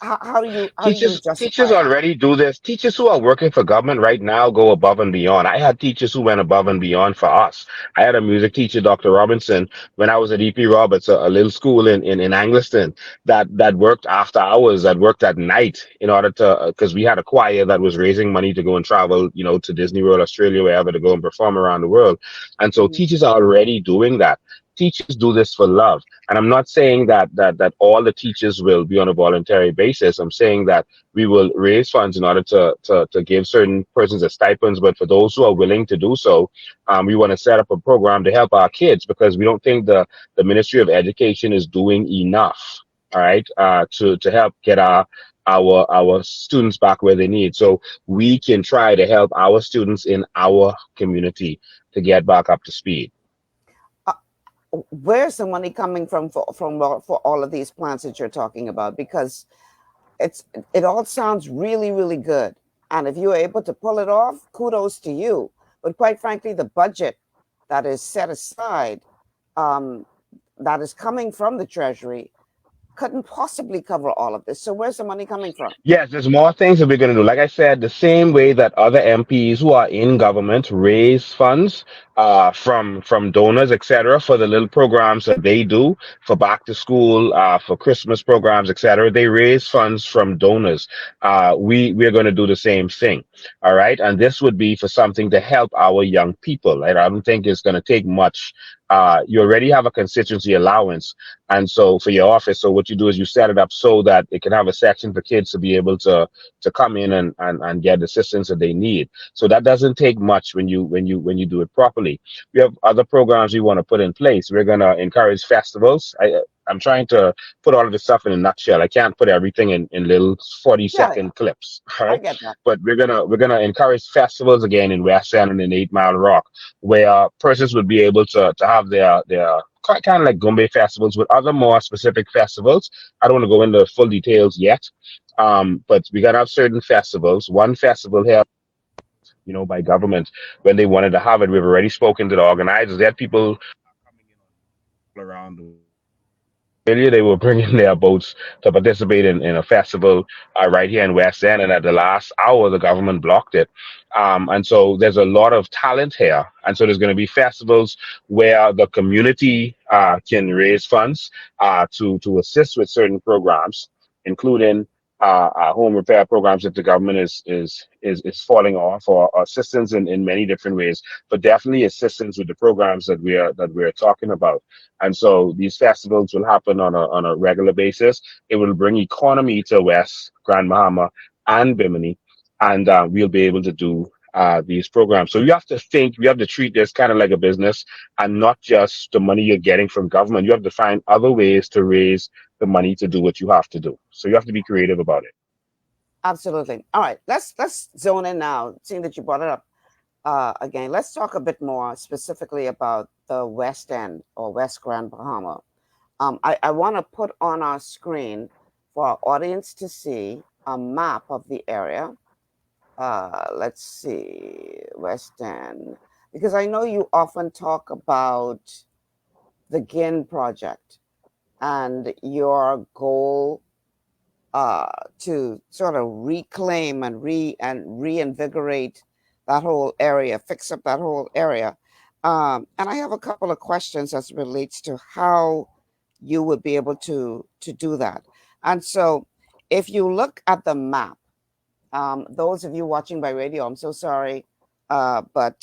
How do you justify Teachers already do this. Teachers who are working for government right now go above and beyond. I had teachers who went above and beyond for us. I had a music teacher, Dr. Robinson, when I was at EP Roberts, a little school in Angliston, that worked after hours, that worked at night in order to, because we had a choir that was raising money to go and travel, you know, to Disney World, Australia, wherever, to go and perform around the world. And so teachers are already doing that. Teachers do this for love. And I'm not saying that all the teachers will be on a voluntary basis. I'm saying that we will raise funds in order to give certain persons a stipends. But for those who are willing to do so, we want to set up a program to help our kids, because we don't think the Ministry of Education is doing enough, all right, to help get our students back where they need. So we can try to help our students in our community to get back up to speed. Where's the money coming from for all of these plans that you're talking about? Because it all sounds really, really good. And if you're able to pull it off, kudos to you. But quite frankly, the budget that is set aside, that is coming from the Treasury, couldn't possibly cover all of this. So where's the money coming from? Yes, there's more things that we're going to do. Like I said, the same way that other MPs who are in government raise funds from donors, etc., for the little programs that they do for back to school, for Christmas programs, etc., they raise funds from donors. We're going to do the same thing. All right, and this would be for something to help our young people. Right? I don't think it's going to take much. You already have a constituency allowance, and so for your office, so what you do is you set it up so that it can have a section for kids to be able to come in and get assistance that they need. So that doesn't take much when you do it properly. We have other programs we want to put in place. We're going to encourage festivals. I'm trying to put all of this stuff in a nutshell. I can't put everything in little 40-second clips. All right? I get that. But we're gonna encourage festivals again in West End and in 8 Mile Rock, where persons would be able to have their kind of like Gumbe festivals with other more specific festivals. I don't want to go into full details yet, but we gotta have certain festivals. One festival here, you know, by government, when they wanted to have it, we've already spoken to the organizers. They had people coming in around the world. Earlier, they were bringing their boats to participate in a festival right here in West End, and at the last hour, the government blocked it. And so there's a lot of talent here. And so there's going to be festivals where the community can raise funds to assist with certain programs, including home repair programs that the government is falling off, or assistance in many different ways, but definitely assistance with the programs that we are talking about. And so these festivals will happen on a regular basis. It will bring economy to West Grand Bahama and Bimini, and we'll be able to do these programs. So you have to think, you have to treat this kind of like a business, and not just the money you're getting from government. You have to find other ways to raise the money to do what you have to do. So you have to be creative about it. Absolutely. All right, let's zone in now. Seeing that you brought it up again, let's talk a bit more specifically about the West End or West Grand Bahama. I want to put on our screen for our audience to see a map of the area. Let's see, West End, because I know you often talk about the GIN project and your goal to sort of reclaim and reinvigorate that whole area, fix up that whole area. And I have a couple of questions as it relates to how you would be able to do that. And so if you look at the map, those of you watching by radio, I'm so sorry, but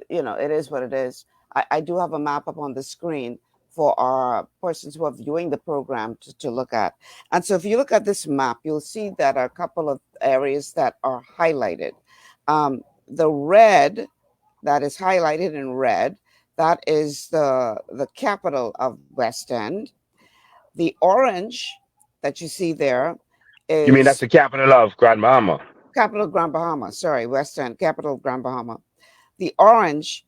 you know, it is what it is. I do have a map up on the screen for our persons who are viewing the program to look at. And so if you look at this map, you'll see that a couple of areas that are highlighted. The red that is highlighted in red, that is the capital of West End. The orange that you see there is... You mean that's the capital of Grand Bahama? Capital of Grand Bahama, sorry, West End, capital of Grand Bahama. The orange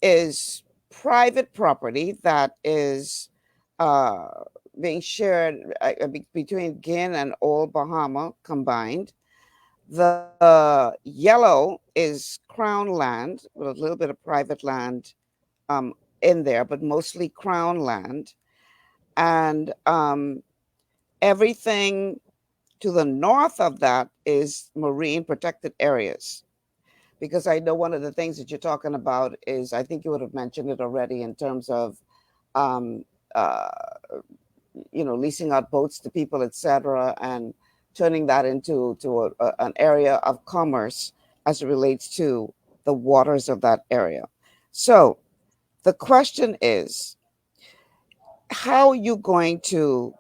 is private property that is being shared between GIN and Old Bahama combined. The yellow is Crown land with a little bit of private land in there, but mostly Crown land. And everything to the north of that is marine protected areas. Because I know one of the things that you're talking about is, I think you would have mentioned it already in terms of, you know, leasing out boats to people, etc., and turning that into an area of commerce as it relates to the waters of that area. So the question is, how are you going to,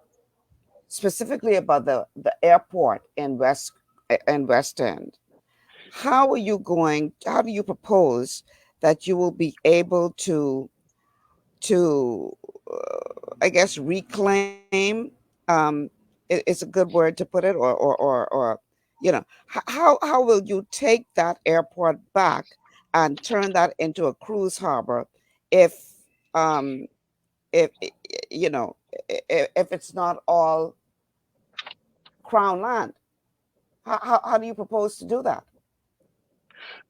specifically about the airport in West End, how do you propose that you will be able to I guess reclaim, it's a good word to put it, or you know, how will you take that airport back and turn that into a cruise harbor if you know, if it's not all Crown land? How do you propose to do that?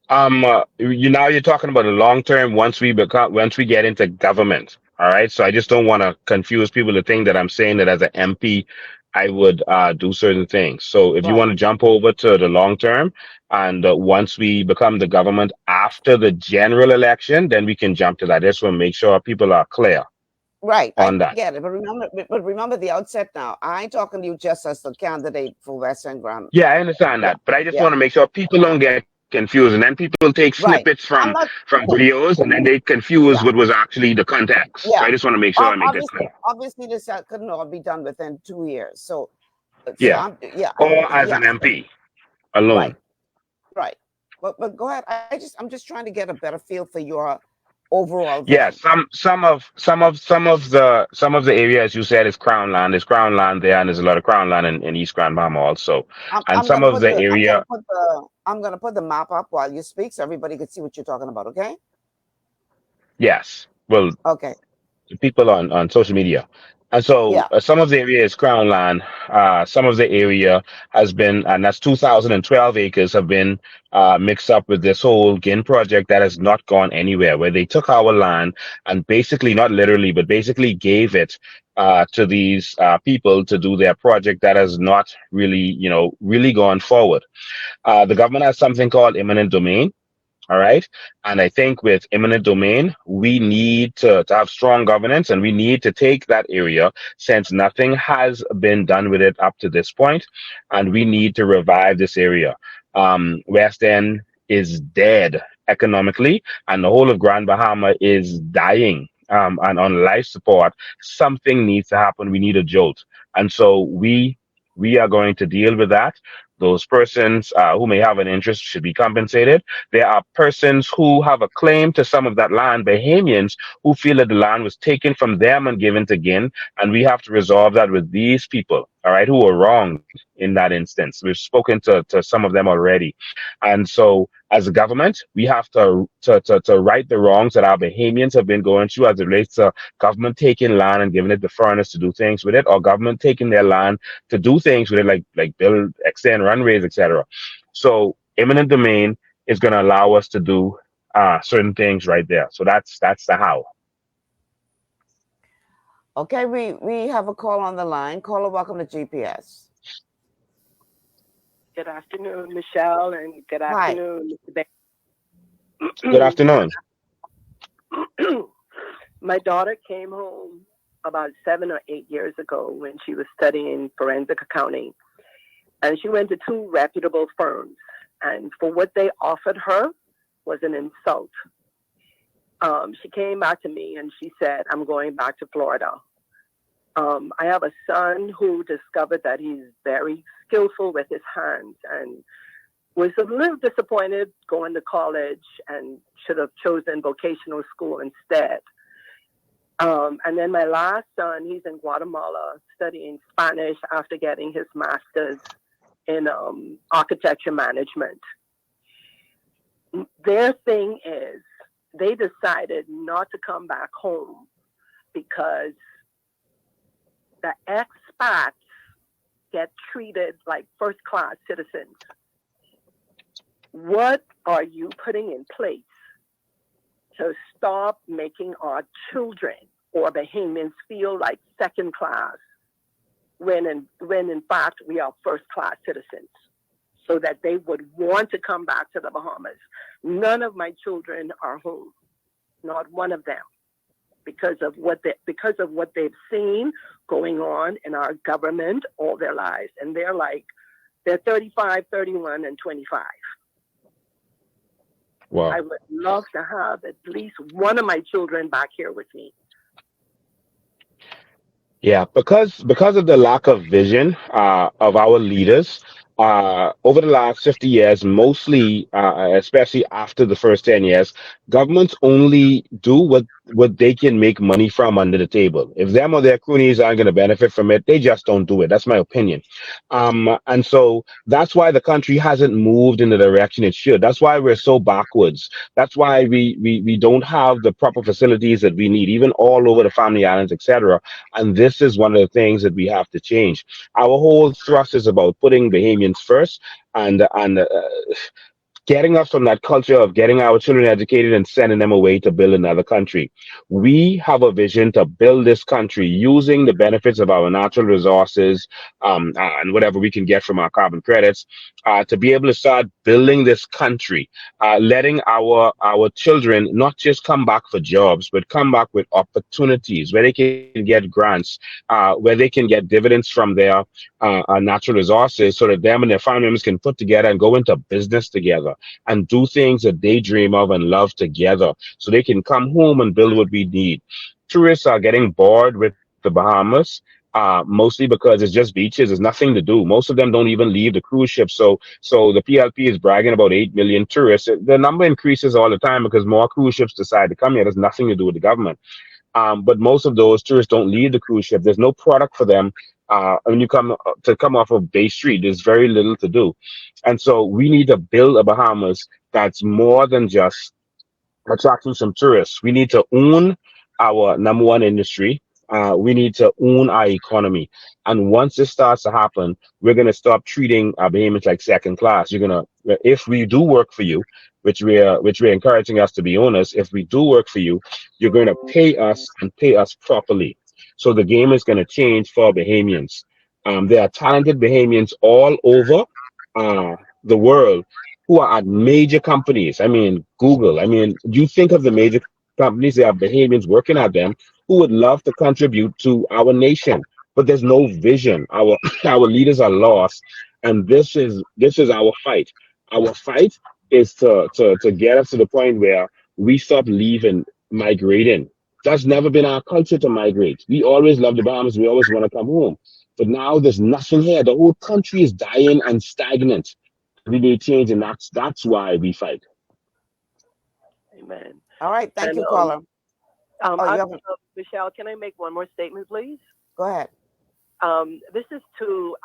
You're talking about the long term once we get into government. All right. So I just don't want to confuse people to think that I'm saying that as an MP, I would do certain things. So if you want to jump over to the long term, and once we become the government after the general election, then we can jump to that. I just want to make sure people are clear. Right, on I that. get it, but remember the outset now. I ain't talking to you just as the candidate for West End Grand. Yeah, I understand that, but I just want to make sure people don't get confused, and then people take snippets from videos, and then they confuse what was actually the context. Yeah. So I just want to make sure I make that clear. Obviously, this couldn't all be done within 2 years. So Yeah, or as an MP alone. Right. But go ahead. I'm just trying to get a better feel for your overall vision. Yeah, some of the areas you said is Crown land. There's Crown land there, and there's a lot of Crown land in East Grand Bahama also. And some of the area. I'm gonna put the map up while you speak, so everybody can see what you're talking about. Okay. Yes. Well. Okay. The people on social media. And so some of the area is Crown land. Some of the area has been, and that's 2,012 acres have been mixed up with this whole GIN project that has not gone anywhere, where they took our land and basically, not literally, but basically gave it to these people to do their project that has not really, really gone forward. The government has something called eminent domain. All right. And I think with eminent domain, we need to have strong governance, and we need to take that area, since nothing has been done with it up to this point, and we need to revive this area. West End is dead economically, and the whole of Grand Bahama is dying. And on life support, something needs to happen. We need a jolt, and so we are going to deal with that. Those persons who may have an interest should be compensated. There are persons who have a claim to some of that land, Bahamians, who feel that the land was taken from them and given to Ginn, and we have to resolve that with these people, all right, who are wrong in that instance. We've spoken to some of them already. And so as a government, we have to right the wrongs that our Bahamians have been going through as it relates to government taking land and giving it to foreigners to do things with it, or government taking their land to do things with it, like build, extend runways, etc. So eminent domain is going to allow us to do certain things right there. So that's the how. Okay, we have a call on the line. Caller, welcome to GPS. Good afternoon, Michelle, and good afternoon, Mr. Baker. Good afternoon. My daughter came home about 7 or 8 years ago when she was studying forensic accounting, and she went to 2 reputable firms, and for what they offered her was an insult. She came back to me and she said, "I'm going back to Florida." I have a son who discovered that he's very skillful with his hands and was a little disappointed going to college and should have chosen vocational school instead. And then my last son, he's in Guatemala studying Spanish after getting his master's in architecture management. Their thing is they decided not to come back home because the expats get treated like first-class citizens. What are you putting in place to stop making our children or Bahamians feel like second class when in fact we are first-class citizens, so that they would want to come back to the Bahamas? None of my children are home, not one of them, because of what they've seen going on in our government all their lives. And they're 35, 31, and 25. Wow. I would love to have at least one of my children back here with me. Yeah, because of the lack of vision of our leaders over the last 50 years, mostly, especially after the first 10 years, governments only do what they can make money from under the table. If them or their cronies aren't going to benefit from it, they just don't do it. That's my opinion. And so that's why the country hasn't moved in the direction it should. That's why we're so backwards. That's why we don't have the proper facilities that we need, even all over the Family Islands, etc. And this is one of the things that we have to change. Our whole thrust is about putting Bahamians first and getting us from that culture of getting our children educated and sending them away to build another country. We have a vision to build this country using the benefits of our natural resources and whatever we can get from our carbon credits to be able to start building this country, letting our children not just come back for jobs, but come back with opportunities where they can get grants, where they can get dividends from their natural resources, so that them and their family members can put together and go into business together and do things that they dream of and love together, so they can come home and build what we need. Tourists are getting bored with the Bahamas, mostly because it's just beaches. There's nothing to do. Most of them don't even leave the cruise ship. So the PLP is bragging about 8 million tourists. The number increases all the time because more cruise ships decide to come here. There's nothing to do with the government. But most of those tourists don't leave the cruise ship. There's no product for them. When you come off of Bay Street, there's very little to do. And so we need to build a Bahamas that's more than just attracting some tourists. We need to own our number one industry. We need to own our economy. And once this starts to happen, we're going to stop treating our Bahamians like second class. If we do work for you, which we're encouraging us to be honest, if we do work for you, you're going to pay us and pay us properly. So the game is going to change for Bahamians. There are talented Bahamians all over the world who are at major companies. I mean, Google. I mean, you think of the major companies, they have Bahamians working at them who would love to contribute to our nation, but there's no vision. Our our leaders are lost, and this is our fight. Our fight is to get us to the point where we stop leaving, migrating. That's never been our culture to migrate. We always love the Bahamas. We always want to come home. But now there's nothing here. The whole country is dying and stagnant. We need change, and that's why we fight. Amen. All right. Thank And, you, caller. Michelle, can I make one more statement, please? Go ahead. This is to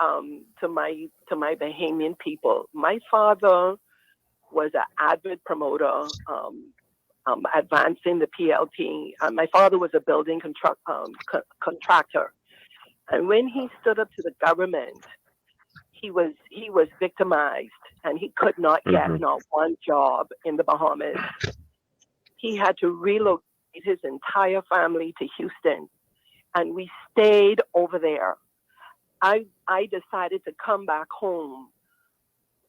my Bahamian people. My father was an avid promoter, advancing the PLP. My father was a building contractor, and when he stood up to the government, he was victimized, and he could not get not one job in the Bahamas. He had to relocate his entire family to Houston, and we stayed over there. I decided to come back home,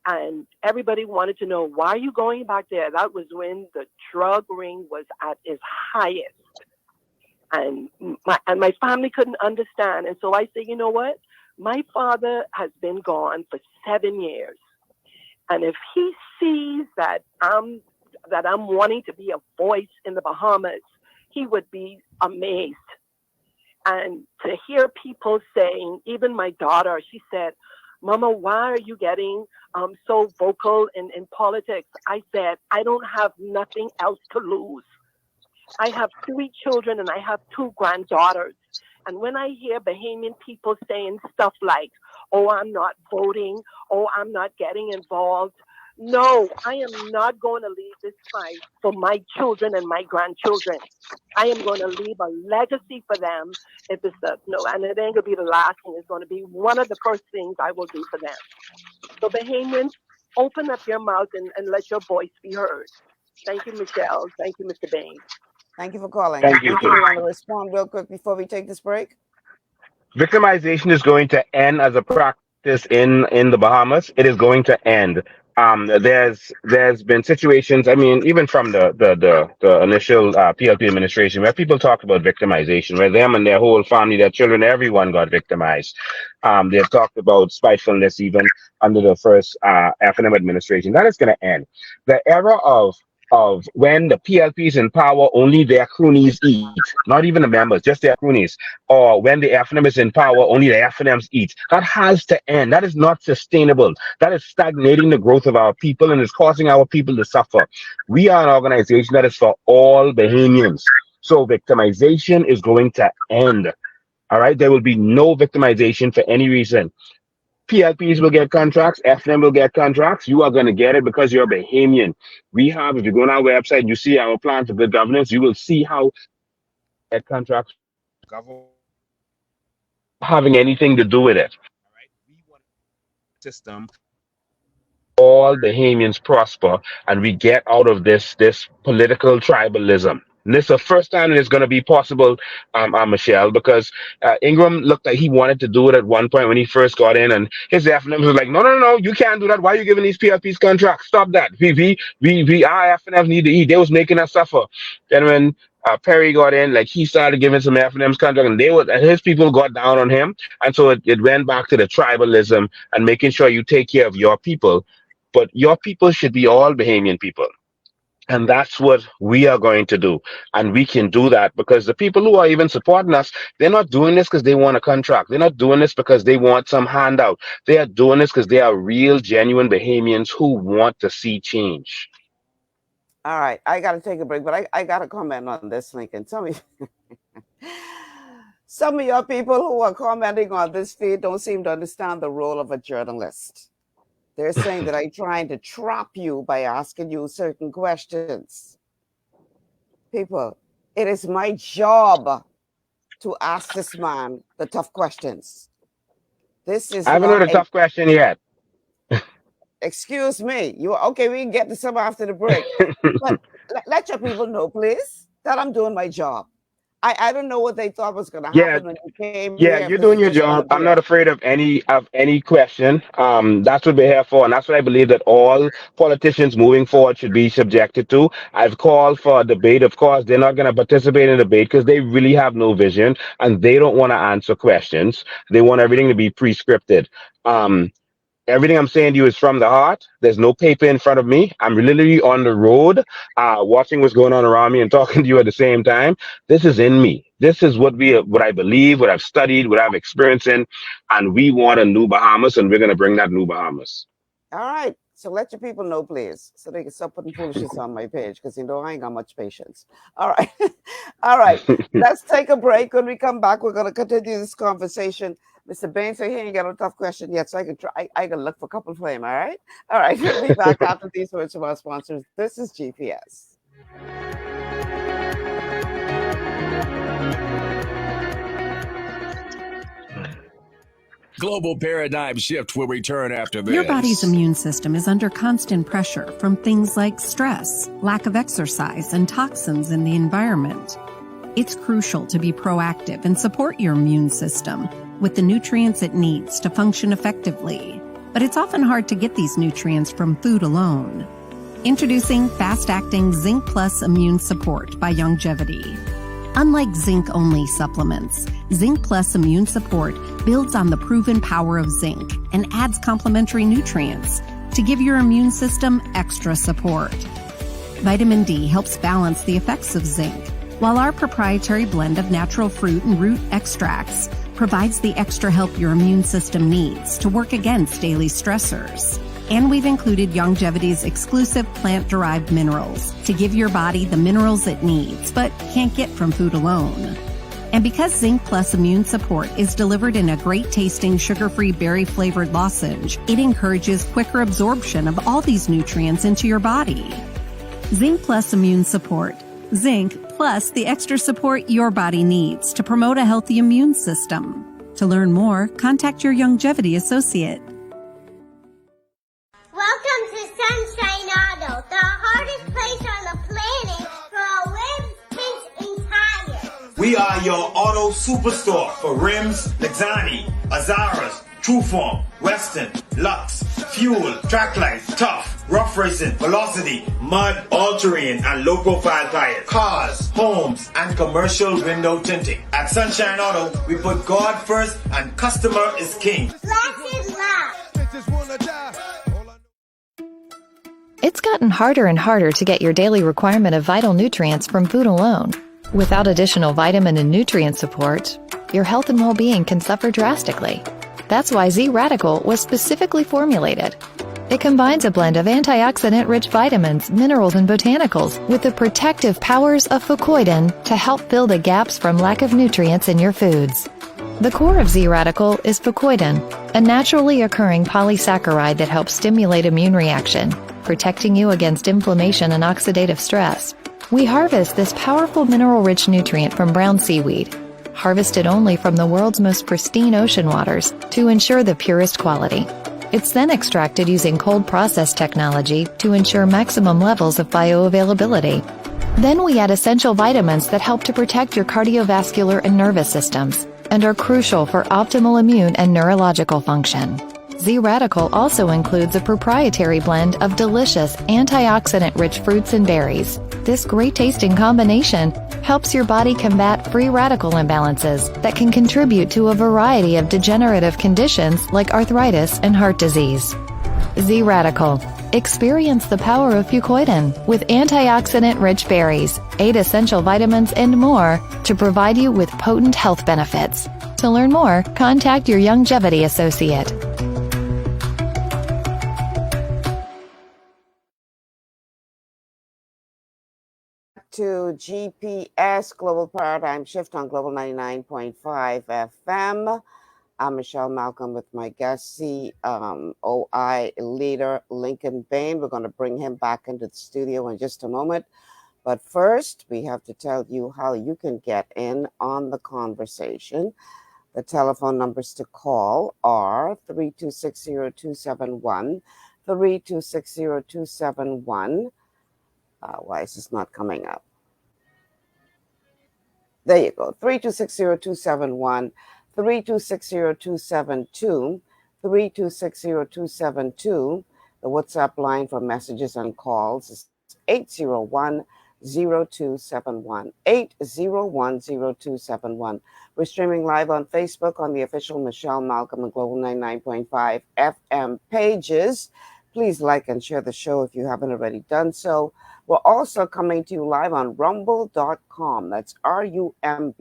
and everybody wanted to know, why are you going back there? That was when the drug ring was at its highest, and my family couldn't understand. And so I said, you know what? My father has been gone for 7 years, and if he sees that I'm wanting to be a voice in the Bahamas, he would be amazed. And to hear people saying, even my daughter, she said, Mama, why are you getting so vocal in politics? I said, I don't have nothing else to lose. I have 3 children and I have 2 granddaughters. And when I hear Bahamian people saying stuff like, oh, I'm not voting, oh, I'm not getting involved, no, I am not going to leave this fight for my children and my grandchildren. I am going to leave a legacy for them. If it's and it ain't going to be the last thing. It's going to be one of the first things I will do for them. So Bahamians, open up your mouth and let your voice be heard. Thank you, Michelle. Thank you, Mr. Bain. Thank you for calling. Thank you. You want to respond real quick before we take this break? Victimization is going to end as a practice in the Bahamas. It is going to end. There's been situations. I mean, even from the initial PLP administration, where people talked about victimization, where them and their whole family, their children, everyone got victimized. They've talked about spitefulness even under the first FNM administration. That is going to end. The era of when the PLP is in power, only their cronies eat, not even the members, just their cronies. Or when the FNM is in power, only the FNMs eat. That has to end. That is not sustainable. That is stagnating the growth of our people and is causing our people to suffer. We are an organization that is for all Bahamians. So victimization is going to end. All right? There will be no victimization for any reason. PLPs will get contracts, FNM will get contracts. You are going to get it because you're a Bahamian. We have, if you go on our website and you see our plan for good governance, you will see how get contracts having anything to do with it. All right? We want a system all Bahamians prosper and we get out of this political tribalism. And this is the first time that it's going to be possible, Michelle, because Ingram looked like he wanted to do it at one point when he first got in, and his FNM was like, no, you can't do that. Why are you giving these PLPs contracts? Stop that. Our FNMs need to eat. They was making us suffer. Then when Perry got in, like he started giving some FNMs contract, and his people got down on him, and so it went back to the tribalism and making sure you take care of your people. But your people should be all Bahamian people. And that's what we are going to do. And we can do that because the people who are even supporting us, they're not doing this because they want a contract. They're not doing this because they want some handout. They are doing this because they are real, genuine Bahamians who want to see change. All right. I got to take a break, but I got to comment on this, Lincoln. Some of your people who are commenting on this feed don't seem to understand the role of a journalist. They're saying that I'm trying to trap you by asking you certain questions. People, it is my job to ask this man the tough questions. This is I haven't heard a tough question yet. Excuse me. Okay, we can get to some after the break. But let your people know, please, that I'm doing my job. I don't know what they thought was going to Yeah, happen when you came yeah, here. If you're this doing is your just going job. to I'm be not a afraid of any question. That's what we're here for, and that's what I believe that all politicians moving forward should be subjected to. I've called for a debate. Of course, they're not going to participate in a debate because they really have no vision and they don't want to answer questions. They want everything to be pre-scripted. Um, Everything I'm saying to you is from the heart. There's no paper in front of me. I'm literally on the road, watching what's going on around me and talking to you at the same time. This is in me. This is what I believe, what I've studied, what I've experienced in, and we want a new Bahamas, and we're gonna bring that new Bahamas. All right. So let your people know, please, so they can stop putting foolishness on my page, because I ain't got much patience. All right. All right. Let's take a break. When we come back, we're going to continue this conversation. Mr. Bain said he ain't got a tough question yet, so I can try. I can look for a couple for him. All right. All right. We'll be back after these words from our sponsors. This is GPS. Global Paradigm Shift will return after this. Your body's immune system is under constant pressure from things like stress, lack of exercise, and toxins in the environment. It's crucial to be proactive and support your immune system with the nutrients it needs to function effectively. But it's often hard to get these nutrients from food alone. Introducing fast-acting Zinc Plus Immune Support by Longevity. Unlike zinc-only supplements, Zinc Plus Immune Support builds on the proven power of zinc and adds complementary nutrients to give your immune system extra support. Vitamin D helps balance the effects of zinc, while our proprietary blend of natural fruit and root extracts provides the extra help your immune system needs to work against daily stressors. And we've included Longevity's exclusive plant-derived minerals to give your body the minerals it needs, but can't get from food alone. And because Zinc Plus Immune Support is delivered in a great-tasting, sugar-free, berry-flavored lozenge, it encourages quicker absorption of all these nutrients into your body. Zinc Plus Immune Support. Zinc plus the extra support your body needs to promote a healthy immune system. To learn more, contact your Longevity associate. Welcome to Sunshine Auto, the hardest place on the planet for rims, paints, and tires. We are your auto superstore for rims, Lexani, Azaras, Trueform, Western, Lux, Fuel, Track Life, Tough, Rough Racing, Velocity, Mud, All-Terrain, and low-profile tires. Cars, homes, and commercial window tinting. At Sunshine Auto, we put God first and customer is king. Glasses love. It's gotten harder and harder to get your daily requirement of vital nutrients from food alone. Without additional vitamin and nutrient support, your health and well-being can suffer drastically. That's why Z-Radical was specifically formulated. It combines a blend of antioxidant-rich vitamins, minerals, and botanicals with the protective powers of fucoidan to help fill the gaps from lack of nutrients in your foods. The core of Z-Radical is fucoidan, a naturally occurring polysaccharide that helps stimulate immune reaction, protecting you against inflammation and oxidative stress. We harvest this powerful mineral-rich nutrient from brown seaweed, harvested only from the world's most pristine ocean waters to ensure the purest quality. It's then extracted using cold process technology to ensure maximum levels of bioavailability. Then we add essential vitamins that help to protect your cardiovascular and nervous systems and are crucial for optimal immune and neurological function. Z-Radical also includes a proprietary blend of delicious antioxidant-rich fruits and berries. This great-tasting combination helps your body combat free radical imbalances that can contribute to a variety of degenerative conditions like arthritis and heart disease. Z-Radical. Experience the power of fucoidan with antioxidant-rich berries, 8 essential vitamins, and more to provide you with potent health benefits. To learn more, contact your Longevity associate. To GPS Global Paradigm Shift on Global 99.5 FM. I'm Michelle Malcolm with my guest, COI leader Lincoln Bain. We're going to bring him back into the studio in just a moment. But first, we have to tell you how you can get in on the conversation. The telephone numbers to call are 3260271, 3260271. Why is this not coming up? There you go. 3260271, 3260272, 3260272. The WhatsApp line for messages and calls is 801-0271, 801-0271. We're streaming live on Facebook on the official Michelle Malcolm and Global 99.5 FM pages. Please like and share the show if you haven't already done so. We're also coming to you live on rumble.com. That's rumble.com.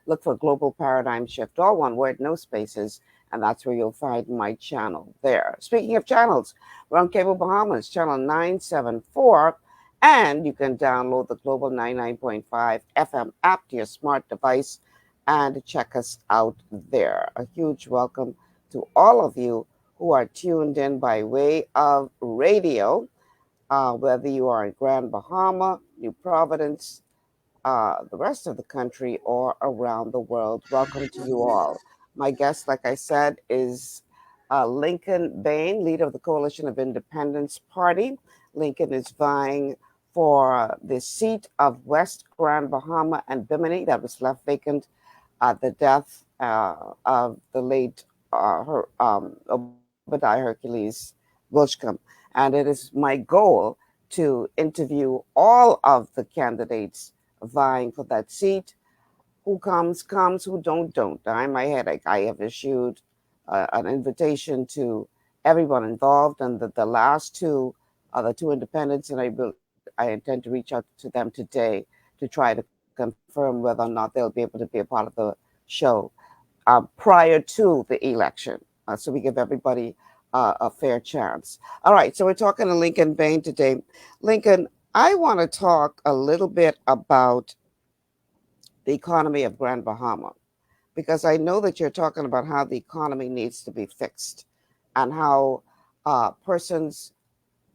Look for Global Paradigm Shift, all one word, no spaces, and that's where you'll find my channel there. Speaking of channels, we're on Cable Bahamas, channel 974, and you can download the Global 99.5 FM app to your smart device and check us out there. A huge welcome to all of you who are tuned in by way of radio. Whether you are in Grand Bahama, New Providence, the rest of the country, or around the world, welcome to you all. My guest, like I said, is Lincoln Bain, leader of the Coalition of Independence Party. Lincoln is vying for the seat of West Grand Bahama and Bimini that was left vacant at the death of the late Obadiah Hercules Wilshcombe. And it is my goal to interview all of the candidates vying for that seat. Who comes, who don't. I'm my headache. I have issued an invitation to everyone involved, and the last two are the two independents, and I intend to reach out to them today to try to confirm whether or not they'll be able to be a part of the show prior to the election. So we give everybody a fair chance. All right, so we're talking to Lincoln Bain today. Lincoln, I want to talk a little bit about the economy of Grand Bahama, because I know that you're talking about how the economy needs to be fixed and how persons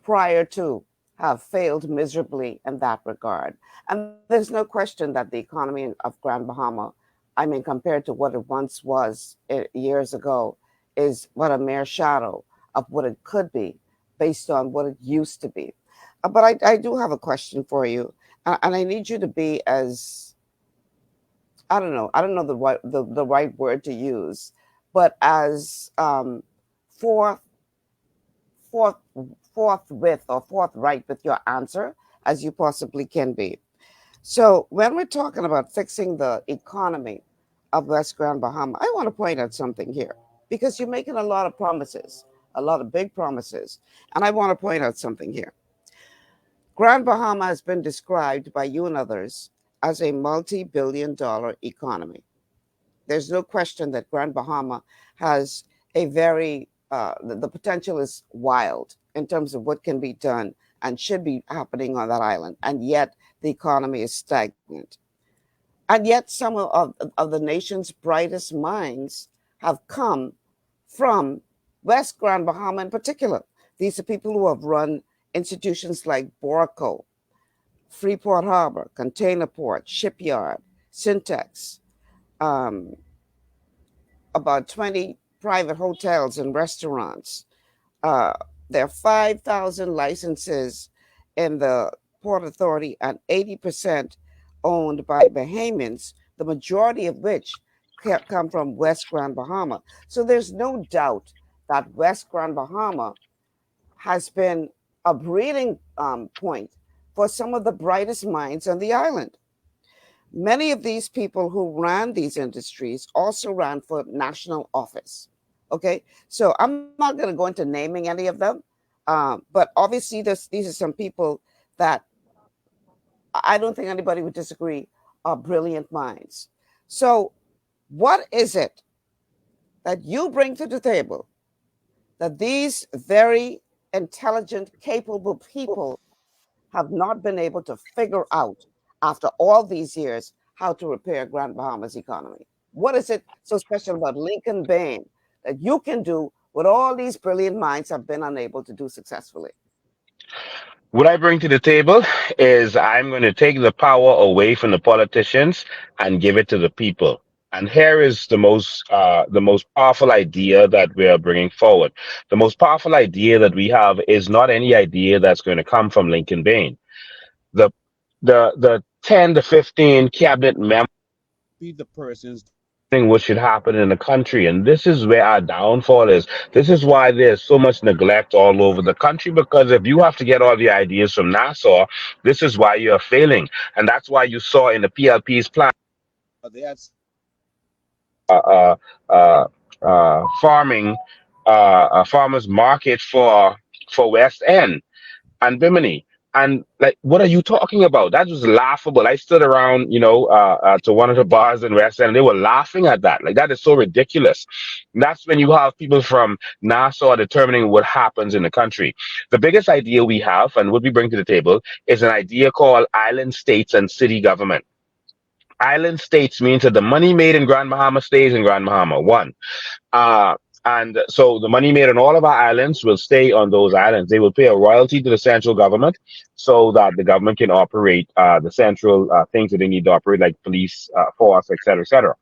prior to have failed miserably in that regard. And there's no question that the economy of Grand Bahama, I mean, compared to what it once was years ago, is but a mere shadow of what it could be based on what it used to be. But I do have a question for you, and I need you to be as, I don't know the right word to use, but as forthright with your answer as you possibly can be. So when we're talking about fixing the economy of West Grand Bahama, I want to point out something here, because you're making a lot of promises, a lot of big promises. And I want to point out something here. Grand Bahama has been described by you and others as a multi-billion-dollar economy. There's no question that Grand Bahama has a very, the potential is wild in terms of what can be done and should be happening on that island. And yet the economy is stagnant. And yet some of the nation's brightest minds have come from West Grand Bahama in particular. These are people who have run institutions like Borco, Freeport Harbor, Container Port, Shipyard, Syntex, about 20 private hotels and restaurants. There are 5,000 licenses in the Port Authority, and 80% owned by Bahamians, the majority of which come from West Grand Bahama. So there's no doubt that West Grand Bahama has been a breeding point for some of the brightest minds on the island. Many of these people who ran these industries also ran for national office. Okay, so I'm not going to go into naming any of them, but obviously these are some people that I don't think anybody would disagree are brilliant minds. So what is it that you bring to the table that these very intelligent, capable people have not been able to figure out after all these years how to repair Grand Bahama's economy? What is it so special about Lincoln Bain that you can do what all these brilliant minds have been unable to do successfully? What I bring to the table is I'm going to take the power away from the politicians and give it to the people. And here is the most powerful idea that we are bringing forward. The most powerful idea that we have is not any idea that's going to come from Lincoln Bain. The 10 to 15 cabinet members be the persons thing what should happen in the country. And this is where our downfall is. This is why there's so much neglect all over the country, because if you have to get all the ideas from Nassau, this is why you're failing. And that's why you saw in the PLP's plan they had farming farmers market for West End and Bimini. And like, what are you talking about? That was laughable. I stood around, to one of the bars in West End, and they were laughing at that. Like, that is so ridiculous. And that's when you have people from Nassau determining what happens in the country. The biggest idea we have, and what we bring to the table, is an idea called island states and city government. Island states means that the money made in Grand Bahama stays in Grand Bahama. One. And so the money made on all of our islands will stay on those islands. They will pay a royalty to the central government so that the government can operate the central things that they need to operate, like police force, et cetera, et cetera.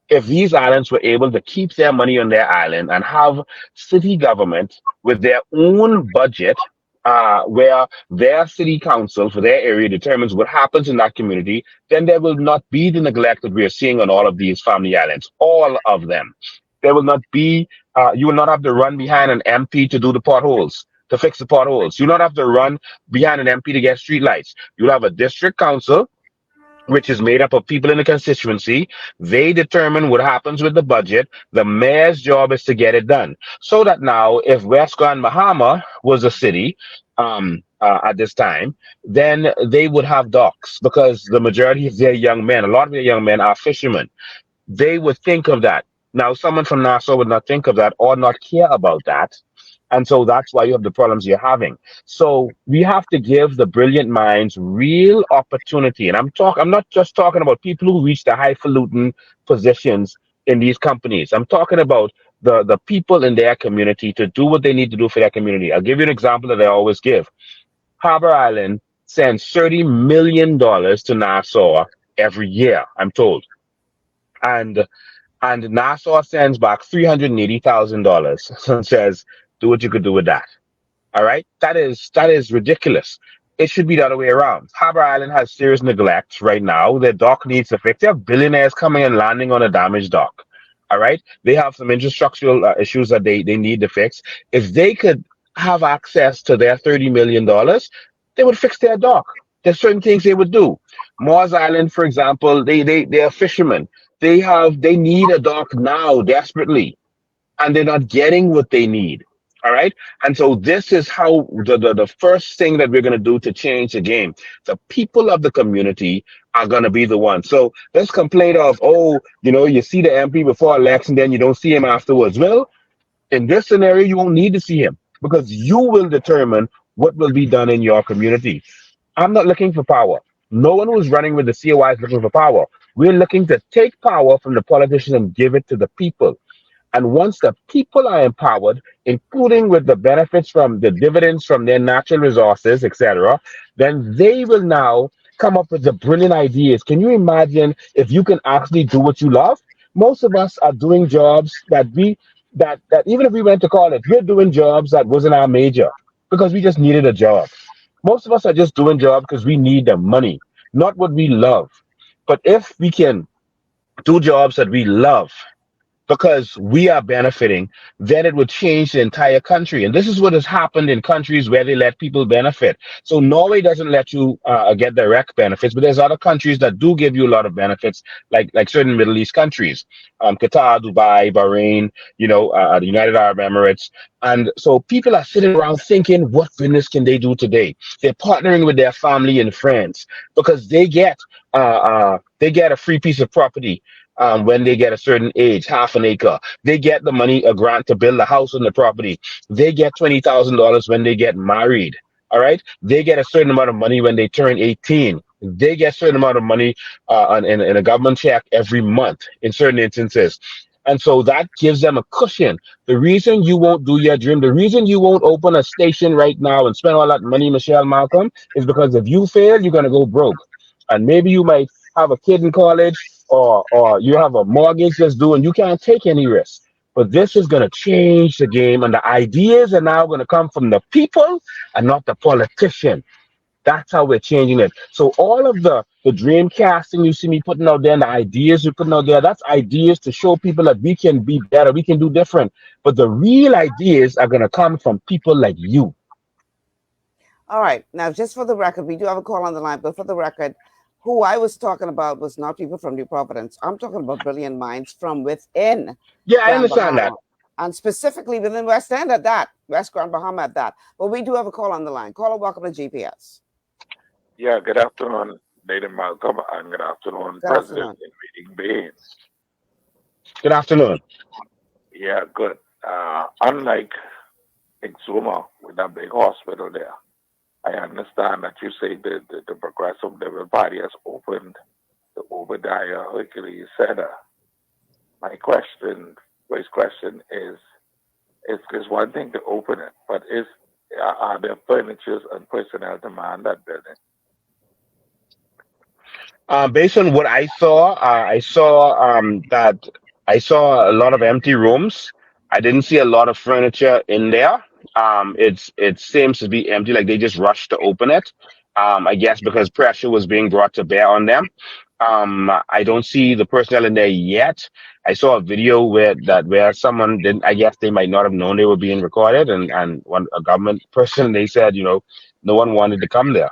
If these islands were able to keep their money on their island and have city government with their own budget, where their city council for their area determines what happens in that community, then there will not be the neglect that we are seeing on all of these family islands, all of them. There will not be, you will not have to run behind an MP to do the potholes, to fix the potholes. You will not have to run behind an MP to get streetlights. You'll have a district council, which is made up of people in the constituency. They determine what happens with the budget. The mayor's job is to get it done. So that now, if West Grand Bahama was a city at this time, then they would have docks, because the majority of their young men, a lot of their young men are fishermen. They would think of that. Now, someone from Nassau would not think of that or not care about that. And so that's why you have the problems you're having. So we have to give the brilliant minds real opportunity. And I'm not just talking about people who reach the highfalutin positions in these companies. I'm talking about the people in their community to do what they need to do for their community. I'll give you an example that I always give. Harbor Island sends $30 million to Nassau every year, I'm told. And Nassau sends back $380,000 and says, do what you could do with that. All right? That is ridiculous. It should be the other way around. Harbor Island has serious neglect right now. Their dock needs to fix. They have billionaires coming and landing on a damaged dock. All right? They have some infrastructural issues that they need to fix. If they could have access to their $30 million, they would fix their dock. There's certain things they would do. Moores Island, for example, they are fishermen. They need a dock now desperately, and they're not getting what they need. All right. And so this is how the first thing that we're going to do to change the game. The people of the community are going to be the ones. So this complaint of, you see the MP before election, then you don't see him afterwards. Well, in this scenario, you won't need to see him, because you will determine what will be done in your community. I'm not looking for power. No one who's running with the COI is looking for power. We're looking to take power from the politicians and give it to the people. And once the people are empowered, including with the benefits from the dividends from their natural resources, etc., then they will now come up with the brilliant ideas. Can you imagine if you can actually do what you love? Most of us are doing jobs that even if we went to college, we're doing jobs that wasn't our major because we just needed a job. Most of us are just doing jobs because we need the money, not what we love. But if we can do jobs that we love because we are benefiting, then it would change the entire country. And this is what has happened in countries where they let people benefit. So Norway doesn't let you get direct benefits, but there's other countries that do give you a lot of benefits, like certain Middle East countries, Qatar, Dubai, Bahrain, the United Arab Emirates. And so people are sitting around thinking, what business can they do today? They're partnering with their family and friends because they get a free piece of property. When they get a certain age, half an acre, they get the money, a grant to build a house on the property. They get $20,000 when they get married. All right. They get a certain amount of money when they turn 18. They get a certain amount of money in a government check every month in certain instances. And so that gives them a cushion. The reason you won't do your dream, the reason you won't open a station right now and spend all that money, Michelle Malcolm, is because if you fail, you're going to go broke. And maybe you might have a kid in college, or you have a mortgage that's due and you can't take any risks. But this is going to change the game, and the ideas are now going to come from the people and not the politician. That's how we're changing it. So all of the dream casting you see me putting out there and the ideas we're putting out there, that's ideas to show people that we can be better, we can do different. But the real ideas are gonna come from people like you. All right. Now, just for the record, we do have a call on the line, but for the record, who I was talking about was not people from New Providence. I'm talking about brilliant minds from within Yeah, I Grand understand Bahama, that. and specifically within West End at that, West Grand Bahama at that. But we do have a call on the line. Caller, welcome to GPS. Yeah, good afternoon, Lady Malcolm, and good afternoon, Good President afternoon. in Meeting Beings. Good afternoon. Yeah, good. Unlike Exuma with that big hospital there, I understand that you say the Progressive Liberal Party has opened the Obadiah Hercules Center. My first question is, it's one thing to open it, but are there furnitures and personnel to man that building? Based on what I saw, that I saw a lot of empty rooms. I didn't see a lot of furniture in there. It seems to be empty, like they just rushed to open it. I guess because pressure was being brought to bear on them. I don't see the personnel in there yet. I saw a video where someone didn't. I guess they might not have known they were being recorded, and a government person, they said, no one wanted to come there.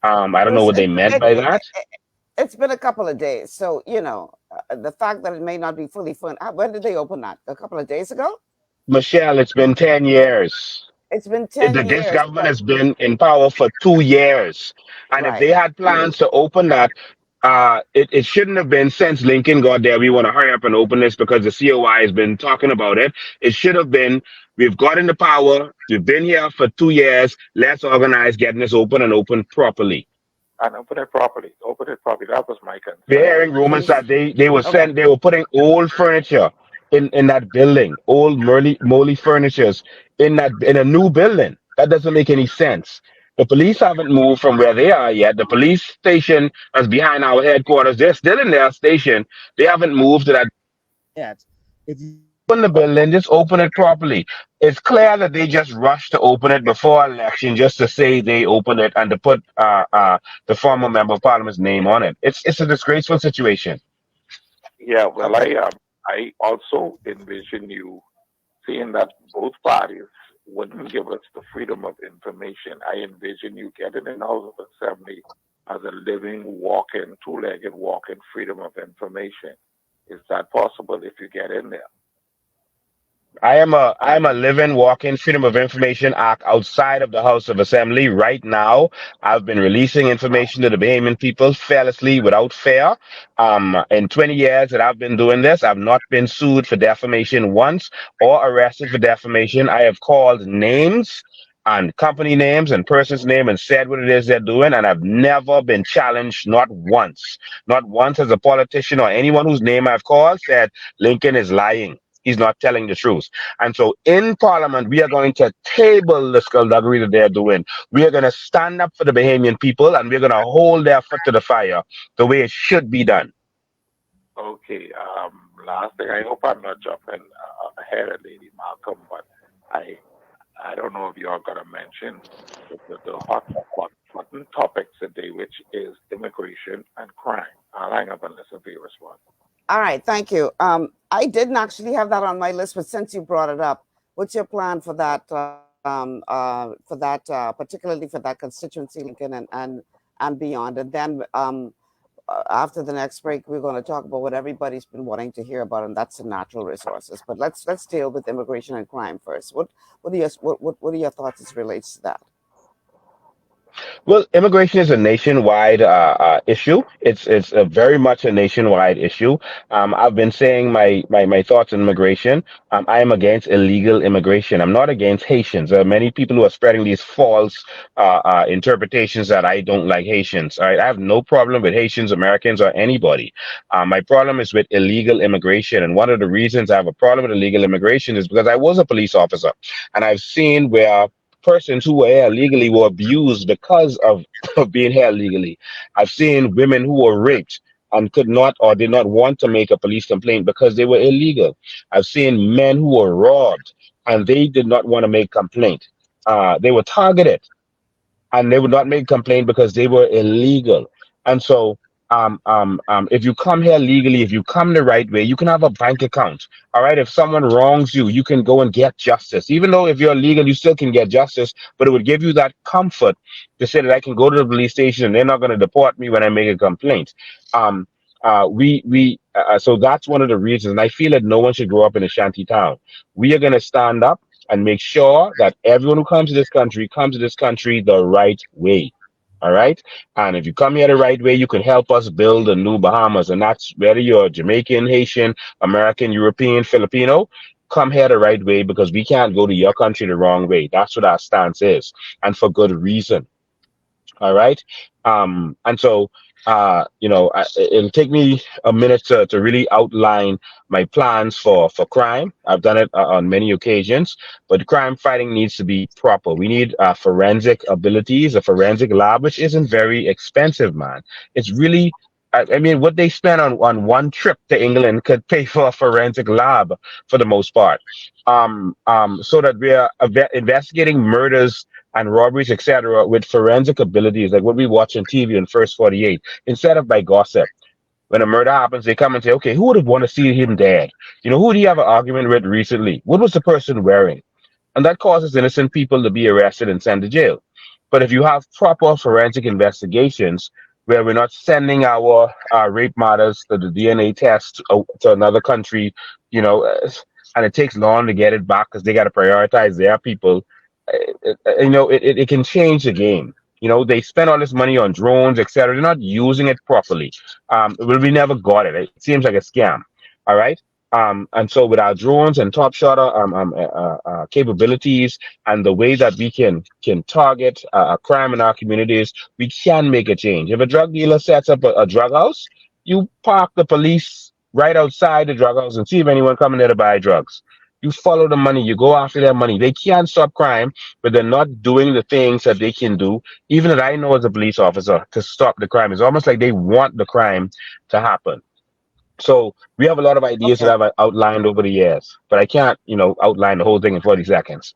I don't know what they meant by that. It's been a couple of days, so the fact that it may not be fully fun. When did they open that? A couple of days ago. Michelle, it's been 10 years. It's been 10 This years. government has been in power for 2 years. And if they had plans to open that, it shouldn't have been since Lincoln got there. We want to hurry up and open this because the COI has been talking about it. It should have been, we've got into power. We've been here for 2 years. Let's organize getting this open and open properly. And open it properly. Open it properly. That was my concern. We're hearing rumors that they were putting old furniture in that building, old moldy furnitures in a new building. That doesn't make any sense. The police haven't moved from where they are yet. The police station is behind our headquarters. They're still in their station. They haven't moved to that yet. If you open the building, just open it properly. It's clear that they just rushed to open it before election just to say they opened it and to put the former member of parliament's name on it. It's a disgraceful situation. Yeah, well, I also envision you seeing that both parties wouldn't give us the freedom of information. I envision you getting in the House of Assembly as a living, walking, two-legged walking freedom of information. Is that possible if you get in there? I am a living, walking Freedom of Information Act outside of the House of Assembly right now. I've been releasing information to the Bahamian people fearlessly without fear. In 20 years that I've been doing this, I've not been sued for defamation once or arrested for defamation. I have called names and company names and person's name and said what it is they're doing, and I've never been challenged, not once. Not once as a politician or anyone whose name I've called said Lincoln is lying. He's not telling the truth. And so in Parliament, we are going to table the skullduggery that they're doing. We are going to stand up for the Bahamian people, and we're going to hold their foot to the fire the way it should be done. Okay. Last thing, I hope I'm not jumping ahead of Lady Malcolm, but I don't know if you're going to mention the hot button topics today, which is immigration and crime. I'll hang up and listen to your response. All right, thank you. I didn't actually have that on my list, but since you brought it up, what's your plan for that? Particularly for that constituency, Lincoln and beyond. And then after the next break, we're going to talk about what everybody's been wanting to hear about, and that's the natural resources. But let's deal with immigration and crime first. What are your thoughts as relates to that? Well, immigration is a nationwide issue. It's very much a nationwide issue. I've been saying my thoughts on immigration. I am against illegal immigration. I'm not against Haitians. There are many people who are spreading these false interpretations that I don't like Haitians. All right, I have no problem with Haitians, Americans, or anybody. My problem is with illegal immigration. And one of the reasons I have a problem with illegal immigration is because I was a police officer, and I've seen where persons who were here illegally were abused because of being here illegally. I've seen women who were raped and could not or did not want to make a police complaint because they were illegal. I've seen men who were robbed and they did not want to make complaint. They were targeted. and they would not make a complaint because they were illegal. And so, if you come here legally, if you come the right way, you can have a bank account. All right. If someone wrongs you, you can go and get justice. Even though if you're legal, you still can get justice, but it would give you that comfort to say that I can go to the police station and they're not going to deport me when I make a complaint. So that's one of the reasons. And I feel that no one should grow up in a shanty town. We are going to stand up and make sure that everyone who comes to this country the right way. All right. And if you come here the right way, you can help us build a new Bahamas. And that's whether you're Jamaican, Haitian, American, European, Filipino, come here the right way, because we can't go to your country the wrong way. That's what our stance is. And for good reason. All right. And so, it'll take me a minute to really outline my plans for crime. I've done it on many occasions, but crime fighting needs to be proper. We need forensic abilities, a forensic lab, which isn't very expensive, man. It's really, I mean, what they spend on one trip to England could pay for a forensic lab for the most part. So that we are investigating murders and robberies, etc., with forensic abilities, like what we watch on TV in First 48, instead of by gossip. When a murder happens, they come and say, okay, who would have wanted to see him dead? Who do you have an argument with recently? What was the person wearing? And that causes innocent people to be arrested and sent to jail. But if you have proper forensic investigations, where we're not sending our rape matters to the DNA test to another country, and it takes long to get it back because they got to prioritize their people, it can change the game. They spend all this money on drones, etc. They're not using it properly. Well, we never got it. It seems like a scam. All right. And so with our drones and top shotter capabilities and the way that we can target crime in our communities, we can make a change. If a drug dealer sets up a drug house, you park the police right outside the drug house and see if anyone coming there to buy drugs. You follow the money, you go after their money. They can't stop crime, but they're not doing the things that they can do, even that I know as a police officer, to stop the crime. It's almost like they want the crime to happen. So we have a lot of ideas that I've outlined over the years, but I can't, outline the whole thing in 40 seconds.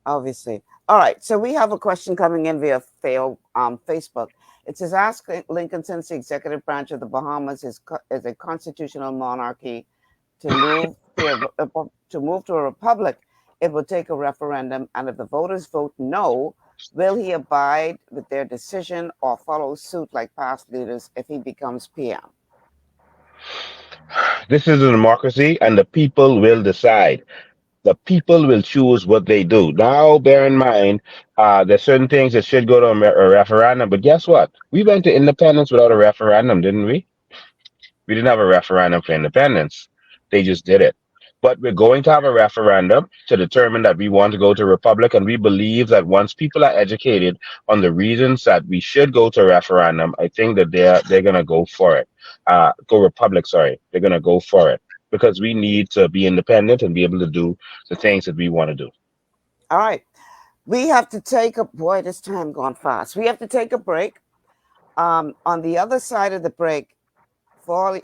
Obviously. All right. So we have a question coming in via Facebook. It says, ask Lincoln, since the executive branch of the Bahamas is a constitutional monarchy, to move to a republic, it will take a referendum. And if the voters vote no, will he abide with their decision or follow suit like past leaders if he becomes PM? This is a democracy, and the people will decide. The people will choose what they do. Now, bear in mind, there's certain things that should go to a referendum, but guess what? We went to independence without a referendum, didn't we? We didn't have a referendum for independence. They just did it. But we're going to have a referendum to determine that we want to go to a republic, and we believe that once people are educated on the reasons that we should go to a referendum, I think that they're going to go for it. Go republic, sorry. They're going to go for it, because we need to be independent and be able to do the things that we want to do. All right. We have to take a, boy, this time gone fast. We have to take a break. On the other side of the break, for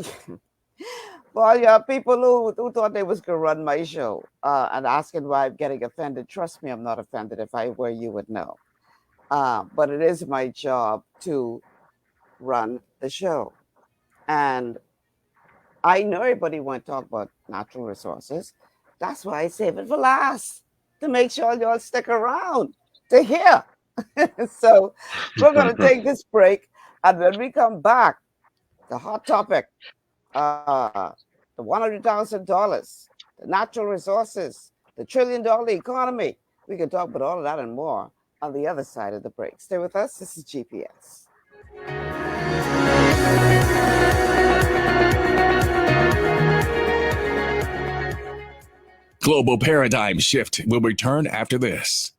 all your people who thought they was going to run my show and asking why I'm getting offended, trust me, I'm not offended. If I were, you would know. But it is my job to run the show. And I know everybody want to talk about natural resources. That's why I save it for last, to make sure y'all stick around to hear. So we're going to take this break. And when we come back, the hot topic, the $100,000, the natural resources, the $1 trillion economy. We can talk about all of that and more on the other side of the break. Stay with us. This is GPS. Global Paradigm Shift will return after this.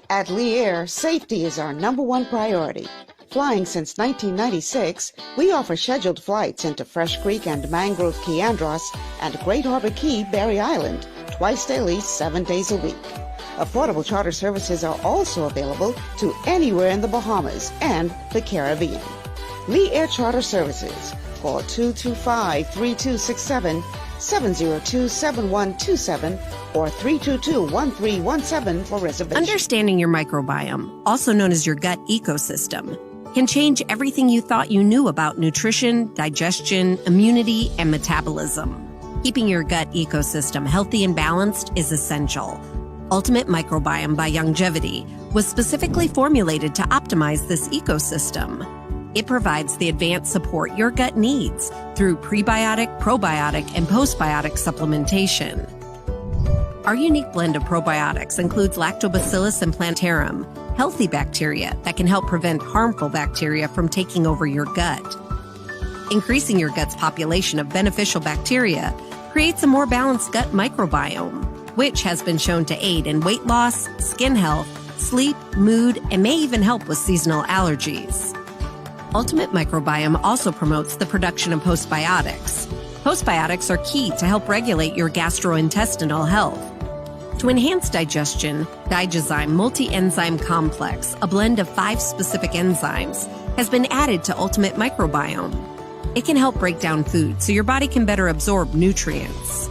At Lee Air, safety is our #1 priority. Flying since 1996, we offer scheduled flights into Fresh Creek and Mangrove Key Andros and Great Harbor Key, Berry Island, twice daily, 7 days a week. Affordable charter services are also available to anywhere in the Bahamas and the Caribbean. Lee Air Charter Services. Call 225-3267, 702-7127 or 322-1317 for reservations. Understanding your microbiome, also known as your gut ecosystem, can change everything you thought you knew about nutrition, digestion, immunity, and metabolism. Keeping your gut ecosystem healthy and balanced is essential. Ultimate Microbiome by Longevity was specifically formulated to optimize this ecosystem. It provides the advanced support your gut needs through prebiotic, probiotic, and postbiotic supplementation. Our unique blend of probiotics includes Lactobacillus and Plantarum, healthy bacteria that can help prevent harmful bacteria from taking over your gut. Increasing your gut's population of beneficial bacteria creates a more balanced gut microbiome, which has been shown to aid in weight loss, skin health, sleep, mood, and may even help with seasonal allergies. Ultimate Microbiome also promotes the production of postbiotics. Postbiotics are key to help regulate your gastrointestinal health. To enhance digestion, Digizyme Multi-Enzyme Complex, a blend of 5 specific enzymes, has been added to Ultimate Microbiome. It can help break down food so your body can better absorb nutrients.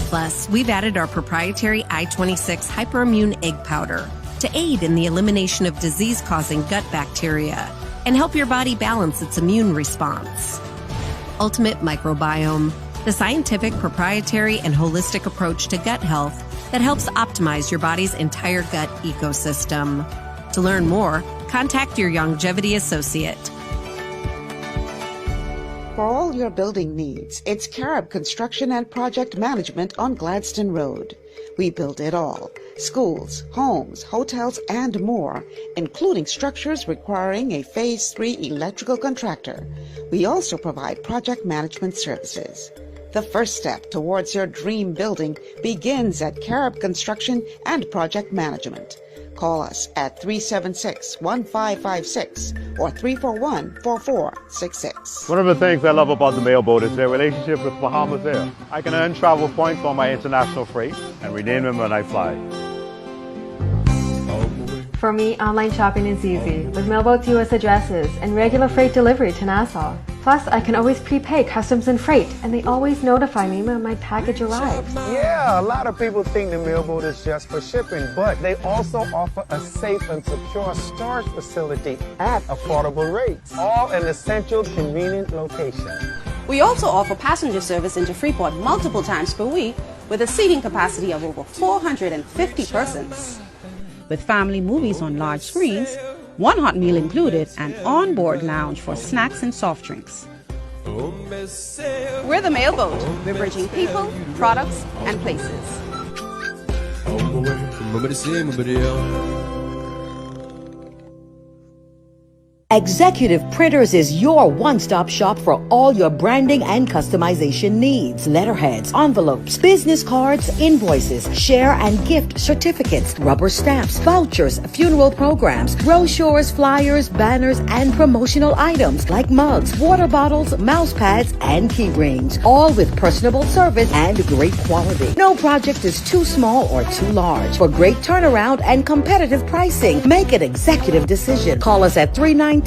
Plus, we've added our proprietary I-26 Hyperimmune Egg Powder to aid in the elimination of disease-causing gut bacteria and help your body balance its immune response. Ultimate Microbiome, the scientific, proprietary, and holistic approach to gut health that helps optimize your body's entire gut ecosystem. To learn more, contact your Longevity associate. For all your building needs, it's Carib Construction and Project Management on Gladstone Road. We build it all: schools, homes, hotels, and more, including structures requiring a Phase 3 electrical contractor. We also provide project management services. The first step towards your dream building begins at Carib Construction and Project Management. Call us at 376-1556 or 341-4466. One of the things I love about the mailboat is their relationship with Bahamas Air. I can earn travel points on my international freight and redeem them when I fly. For me, online shopping is easy with Mailboat's U.S. addresses and regular freight delivery to Nassau. Plus, I can always prepay customs and freight, and they always notify me when my package arrives. Yeah, a lot of people think the Mailboat is just for shipping, but they also offer a safe and secure storage facility at affordable rates, all in a central, convenient location. We also offer passenger service into Freeport multiple times per week with a seating capacity of over 450 persons. With family movies on large screens, one hot meal included, and on-board lounge for snacks and soft drinks. We're the Mailboat. We're bridging people, products, and places. Executive Printers is your one-stop shop for all your branding and customization needs. Letterheads, envelopes, business cards, invoices, share and gift certificates, rubber stamps, vouchers, funeral programs, brochures, flyers, banners, and promotional items like mugs, water bottles, mouse pads, and key rings, all with personable service and great quality. No project is too small or too large. For great turnaround and competitive pricing, make an executive decision. Call us at 393-5011.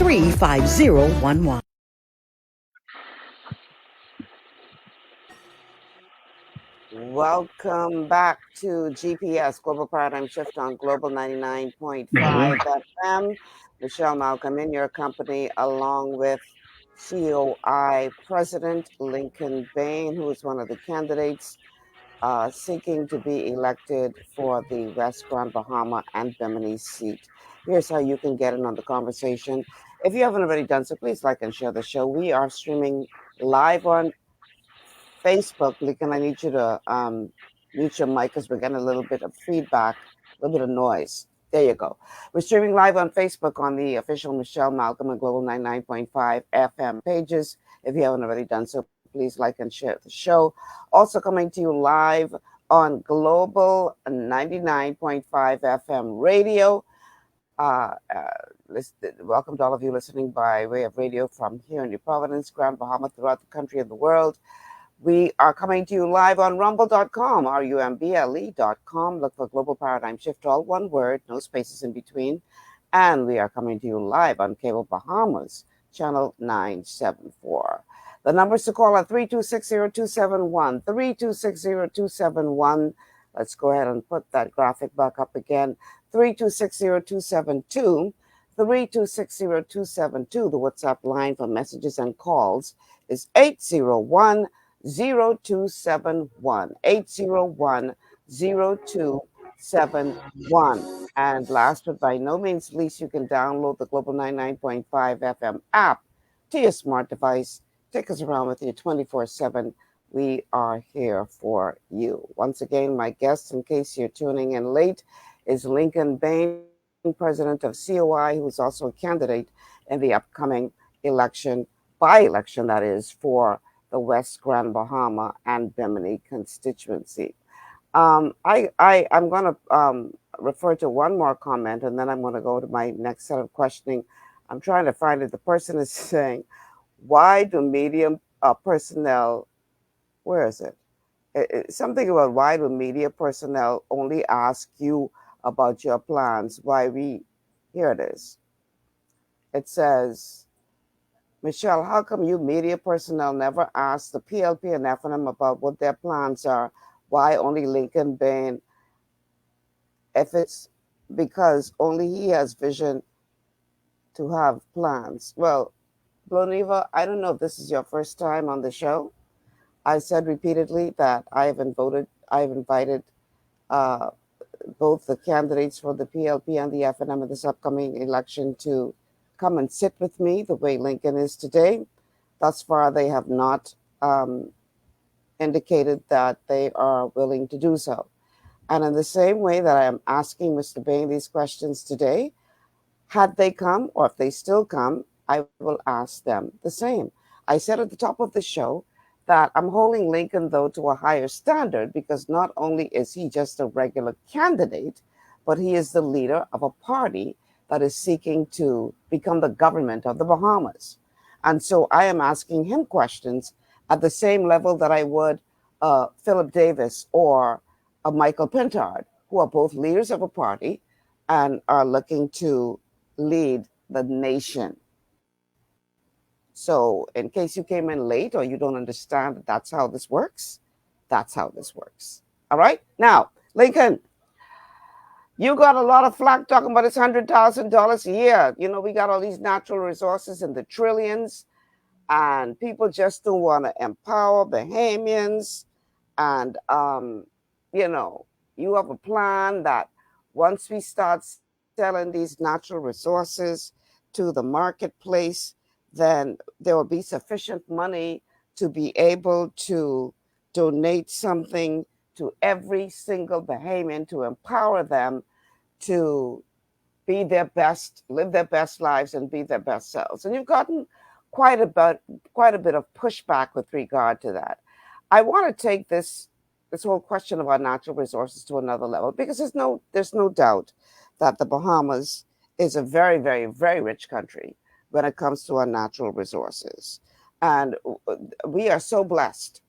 Welcome back to GPS, Global Paradigm Shift on Global 99.5 FM. Michelle Malcolm in your company, along with COI President Lincoln Bain, who is one of the candidates seeking to be elected for the West Grand Bahama and Bimini seat. Here's how you can get in on the conversation. If you haven't already done so, please like and share the show. We are streaming live on Facebook. Lincoln, I need you to mute your mic because we're getting a little bit of feedback, a little bit of noise. There you go. We're streaming live on Facebook on the official Michelle Malcolm and Global 99.5 FM pages. If you haven't already done so, please like and share the show. Also coming to you live on Global 99.5 FM radio. Welcome to all of you listening by way of radio from here in New Providence, Grand Bahama, throughout the country and the world. We are coming to you live on rumble.com, rumble.com. Look for Global Paradigm Shift, all one word, no spaces in between. And we are coming to you live on Cable Bahamas, channel 974. The numbers to call are 3260271, 3260271. Let's go ahead and put that graphic back up again. 3260272, 3260272. The WhatsApp line for messages and calls is 801-0271, 801-0271. And last but by no means least, you can download the Global 99.5 FM app to your smart device. Take us around with you 24/7. We are here for you. Once again, my guest, in case you're tuning in late, is Lincoln Bain, president of COI, who is also a candidate in the upcoming election, by-election that is, for the West Grand Bahama and Bimini constituency. I'm going to refer to one more comment, and then I'm going to go to my next set of questioning. I'm trying to find it. The person is saying, why do media personnel, where is it? Something about why do media personnel only ask you about your plans? Here it is. It says, Michelle, how come you media personnel never ask the PLP and FNM about what their plans are? Why only Lincoln Bain? If it's because only he has vision to have plans. Well, Bloniva, I don't know if this is your first time on the show. I said repeatedly that I've invited both the candidates for the PLP and the FNM in this upcoming election to come and sit with me the way Lincoln is today. Thus far, they have not indicated that they are willing to do so. And in the same way that I am asking Mr. Bain these questions today, had they come, or if they still come, I will ask them the same. I said at the top of the show that I'm holding Lincoln, though, to a higher standard because not only is he just a regular candidate, but he is the leader of a party that is seeking to become the government of the Bahamas. And so I am asking him questions at the same level that I would Philip Davis or Michael Pintard, who are both leaders of a party and are looking to lead the nation. So in case you came in late or you don't understand that that's how this works, that's how this works. All right? Now, Lincoln, you got a lot of flack talking about it's $100,000 a year. You know, we got all these natural resources in the trillions, and people just don't want to empower Bahamians. And, you know, you have a plan that once we start selling these natural resources to the marketplace, then there will be sufficient money to be able to donate something to every single Bahamian to empower them to be their best, live their best lives, and be their best selves. And you've gotten quite a bit of pushback with regard to that. I want to take this whole question about natural resources to another level because there's no doubt that the Bahamas is a very, very, very rich country when it comes to our natural resources. And we are so blessed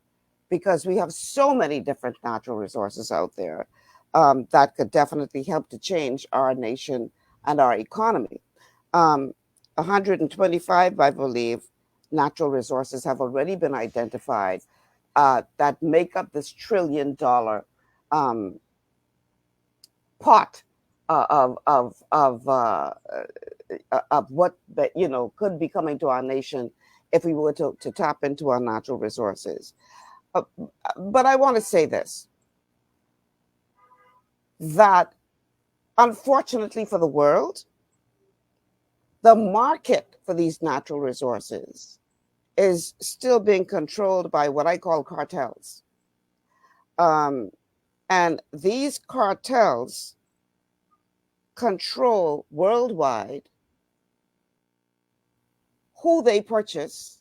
because we have so many different natural resources out there that could definitely help to change our nation and our economy. 125, I believe, natural resources have already been identified that make up this $1 trillion pot of what could be coming to our nation if we were to tap into our natural resources. But I want to say this, that unfortunately for the world, the market for these natural resources is still being controlled by what I call cartels. And these cartels control worldwide who they purchase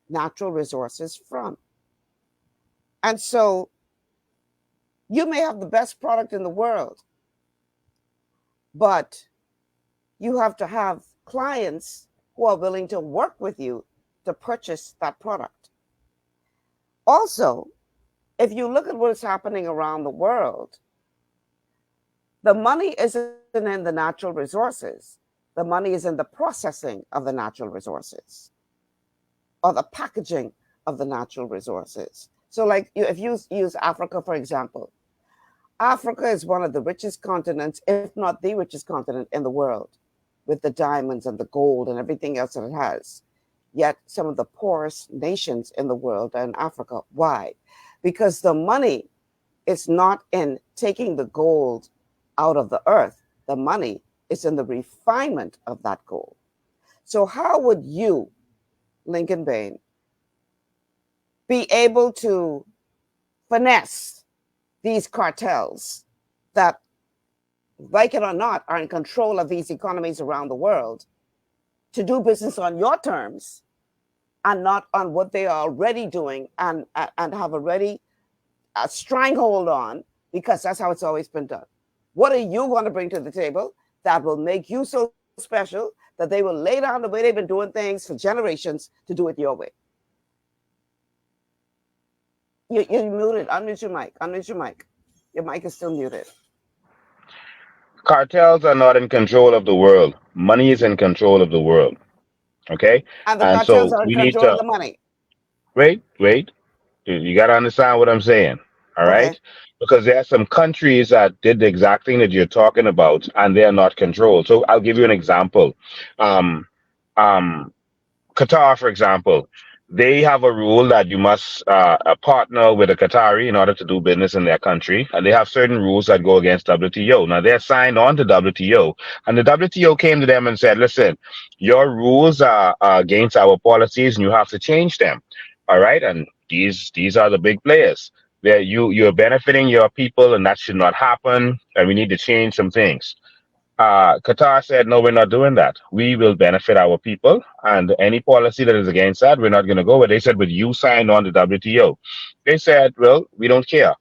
natural resources from. And so you may have the best product in the world, but you have to have clients who are willing to work with you to purchase that product. Also, if you look at what's happening around the world, the money isn't in the natural resources. The money is in the processing of the natural resources. or the packaging of the natural resources. So like if you use Africa, for example, Africa is one of the richest continents, if not the richest continent in the world, with the diamonds and the gold and everything else that it has. Yet some of the poorest nations in the world are in Africa. Why? Because the money is not in taking the gold out of the earth. The money is in the refinement of that gold. So how would you, Lincoln Bain, be able to finesse these cartels that, like it or not, are in control of these economies around the world to do business on your terms and not on what they are already doing and have already a stranglehold on, because that's how it's always been done? What are you going to bring to the table that will make you so special that they will lay down the way they've been doing things for generations to do it your way? You're muted. Unmute your mic. Unmute your mic. Your mic is still muted. Cartels are not in control of the world. Money is in control of the world. Okay? And the And cartels so are in we need control of to the money. wait. You got to understand what I'm saying. All right? Okay. Because there are some countries that did the exact thing that you're talking about, and they are not controlled. So I'll give you an example. Um, Qatar, for example, they have a rule that you must partner with a Qatari in order to do business in their country, and they have certain rules that go against WTO. Now they're signed on to WTO, and the WTO came to them and said, "Listen, your rules are against our policies, and you have to change them." All right, and these are the big players. You're benefiting your people, and that should not happen, and we need to change some things. Qatar said, no, we're not doing that. We will benefit our people, and any policy that is against that, we're not going to go with. They said, but you signed on to WTO. They said, well, we don't care.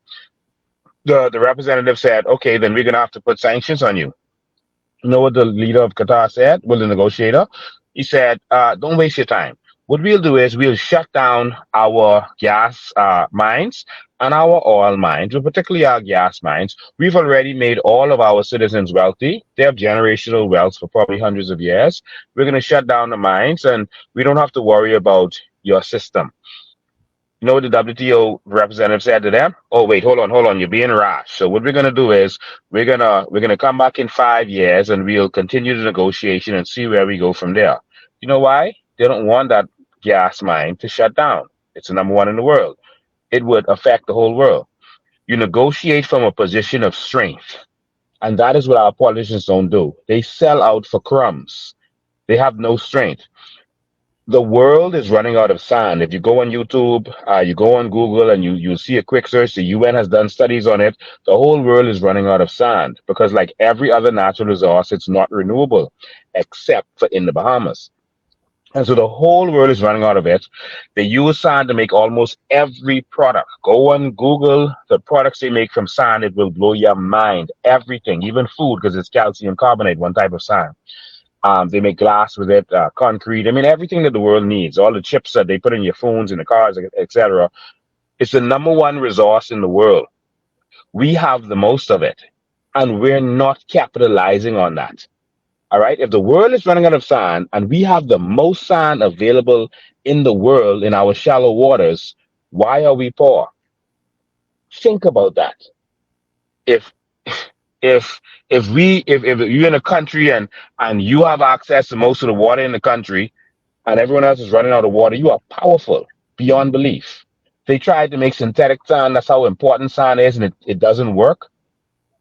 The representative said, okay, then we're going to have to put sanctions on you. You know what the leader of Qatar said? Well, the negotiator, he said, don't waste your time. What we'll do is we'll shut down our gas mines and our oil mines, but particularly our gas mines. We've already made all of our citizens wealthy. They have generational wealth for probably hundreds of years. We're going to shut down the mines, and we don't have to worry about your system. You know what the WTO representative said to them? Oh, wait, hold on. You're being rash. So what we're gonna do is we're gonna come back in 5 years, and we'll continue the negotiation and see where we go from there. You know why? They don't want that gas mine to shut down. It's the number one in the world. It would affect the whole world. You negotiate from a position of strength, and that is what our politicians don't do. They sell out for crumbs. They have no strength. The world is running out of sand. If you go on YouTube, you go on Google, and you see a quick search, the UN has done studies on it. The whole world is running out of sand because, like every other natural resource, it's not renewable, except for in the Bahamas. And so the whole world is running out of it. They use sand to make almost every product. Go on Google the products they make from sand. It will blow your mind. Everything, even food, because it's calcium carbonate, one type of sand. They make glass with it, concrete. I mean, everything that the world needs, all the chips that they put in your phones, in the cars, etc. It's the number one resource in the world. We have the most of it, and we're not capitalizing on that. All right? If the world is running out of sand and we have the most sand available in the world in our shallow waters, why are we poor? Think about that. If you're in a country and you have access to most of the water in the country and everyone else is running out of water, you are powerful beyond belief. They tried to make synthetic sand. That's how important sand is, and it doesn't work.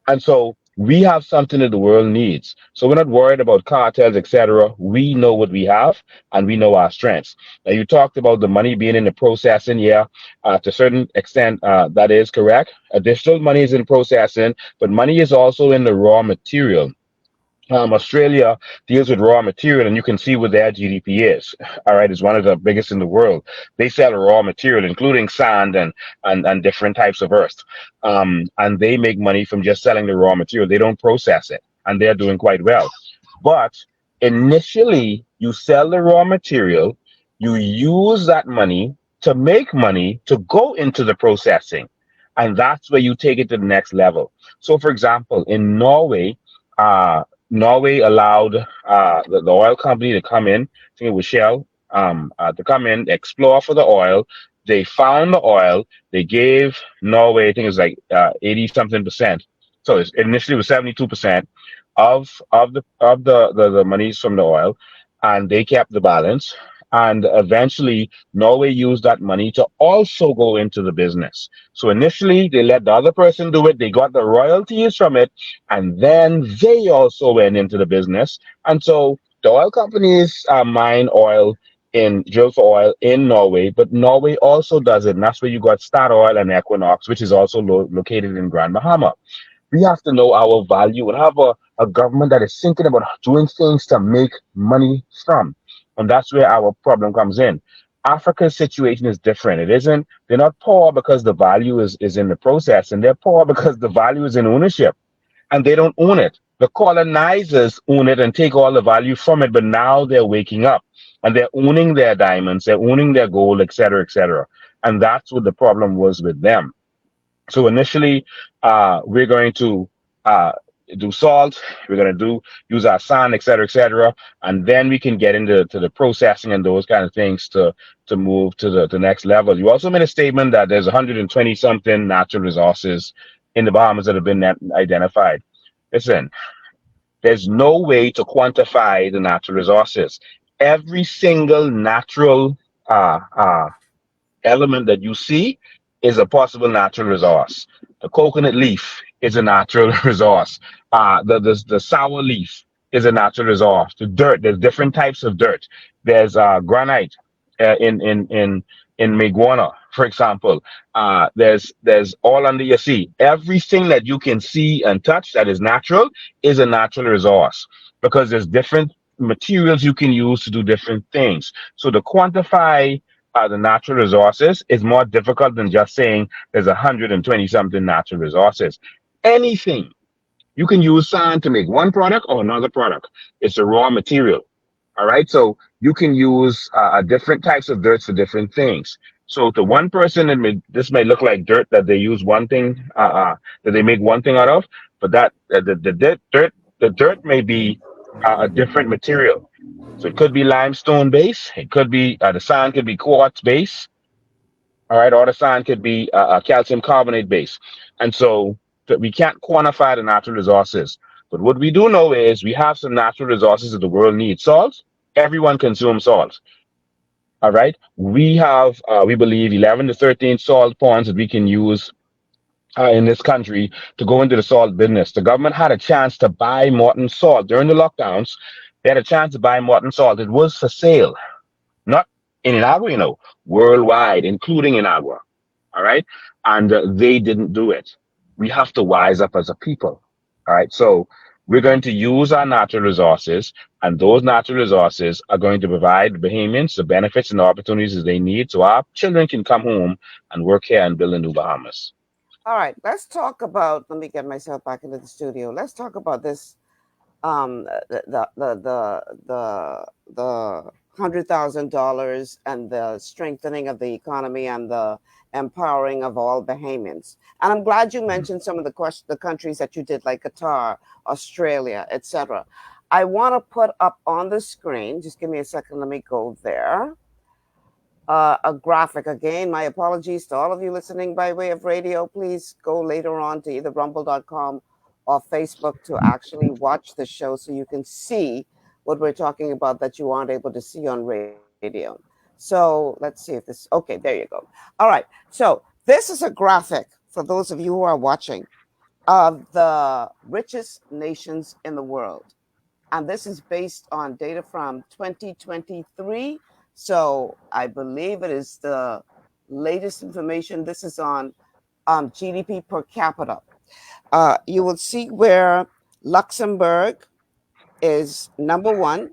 And so we have something that the world needs. So we're not worried about cartels, etc. We know what we have, and we know our strengths. Now, you talked about the money being in the processing. Yeah, to a certain extent, that is correct. Additional money is in processing, but money is also in the raw material. Australia deals with raw material, and you can see what their GDP is. All right, it's one of the biggest in the world. They sell raw material, including sand and different types of earth. And they make money from just selling the raw material. They don't process it, and they're doing quite well. But initially, you sell the raw material, you use that money to make money to go into the processing, and that's where you take it to the next level. So, for example, in Norway, Norway allowed the oil company to come in, I think it was Shell, to come in, explore for the oil. They found the oil. They gave Norway, I think it was like 80 something percent. So initially it was 72% of the monies from the oil, and they kept the balance. And eventually, Norway used that money to also go into the business. So initially, they let the other person do it. They got the royalties from it, and then they also went into the business. And so the oil companies mine oil drill for oil in Norway, but Norway also does it. And that's where you got Statoil and Equinox, which is also located in Grand Bahama. We have to know our value and have a government that is thinking about doing things to make money from. And that's where our problem comes in. Africa's situation is different. It isn't, they're not poor because the value is in the process, and they're poor because the value is in ownership, and they don't own it. The colonizers own it and take all the value from it, but now they're waking up and they're owning their diamonds, they're owning their gold, et cetera, et cetera. And that's what the problem was with them. So initially, we're going to do salt. We're going to use our sand, et cetera, and then we can get into the processing and those kind of things to move to the next level. You also made a statement that there's 120 something natural resources in the Bahamas that have been identified. Listen, there's no way to quantify the natural resources. Every single natural element that you see is a possible natural resource. The coconut leaf is a natural resource. The sour leaf is a natural resource. The dirt, there's different types of dirt. There's granite in Maguana, for example. There's all under your sea. Everything that you can see and touch that is natural is a natural resource, because there's different materials you can use to do different things. So to quantify the natural resources is more difficult than just saying there's 120 something natural resources. Anything you can use sand to make one product or another product. It's a raw material. All right. So you can use different types of dirt for different things. So to one person, this may look like dirt that they use one thing, that they make one thing out of, but that the dirt may be a different material. So it could be limestone base. It could be the sand could be quartz base. All right, or the sand could be a calcium carbonate base. And so we can't quantify the natural resources. But what we do know is we have some natural resources that the world needs. Salt, everyone consumes salt. All right, we have, we believe, 11 to 13 salt ponds that we can use in this country to go into the salt business. The government had a chance to buy Morton salt during the lockdowns. They had a chance to buy Morton salt. It was for sale, not in Inagua, worldwide, including Inagua. All right. And they didn't do it. We have to wise up as a people. All right. So we're going to use our natural resources, and those natural resources are going to provide Bahamians the benefits and the opportunities they need so our children can come home and work here and build a new Bahamas. All right, let's talk about, let me get myself back into the studio. Let's talk about this, the $100,000 and the strengthening of the economy and the empowering of all Bahamians. And I'm glad you mentioned some of the countries that you did, like Qatar, Australia, etc. I want to put up on the screen, just give me a second, let me go there. A graphic again. My apologies to all of you listening by way of radio. Please go later on to either rumble.com or Facebook to actually watch the show so you can see what we're talking about that you aren't able to see on radio. So let's see if this, okay, there you go. All right, so this is a graphic for those of you who are watching of the richest nations in the world. And this is based on data from 2023. So I believe it is the latest information. This is on GDP per capita. You will see where Luxembourg is number one.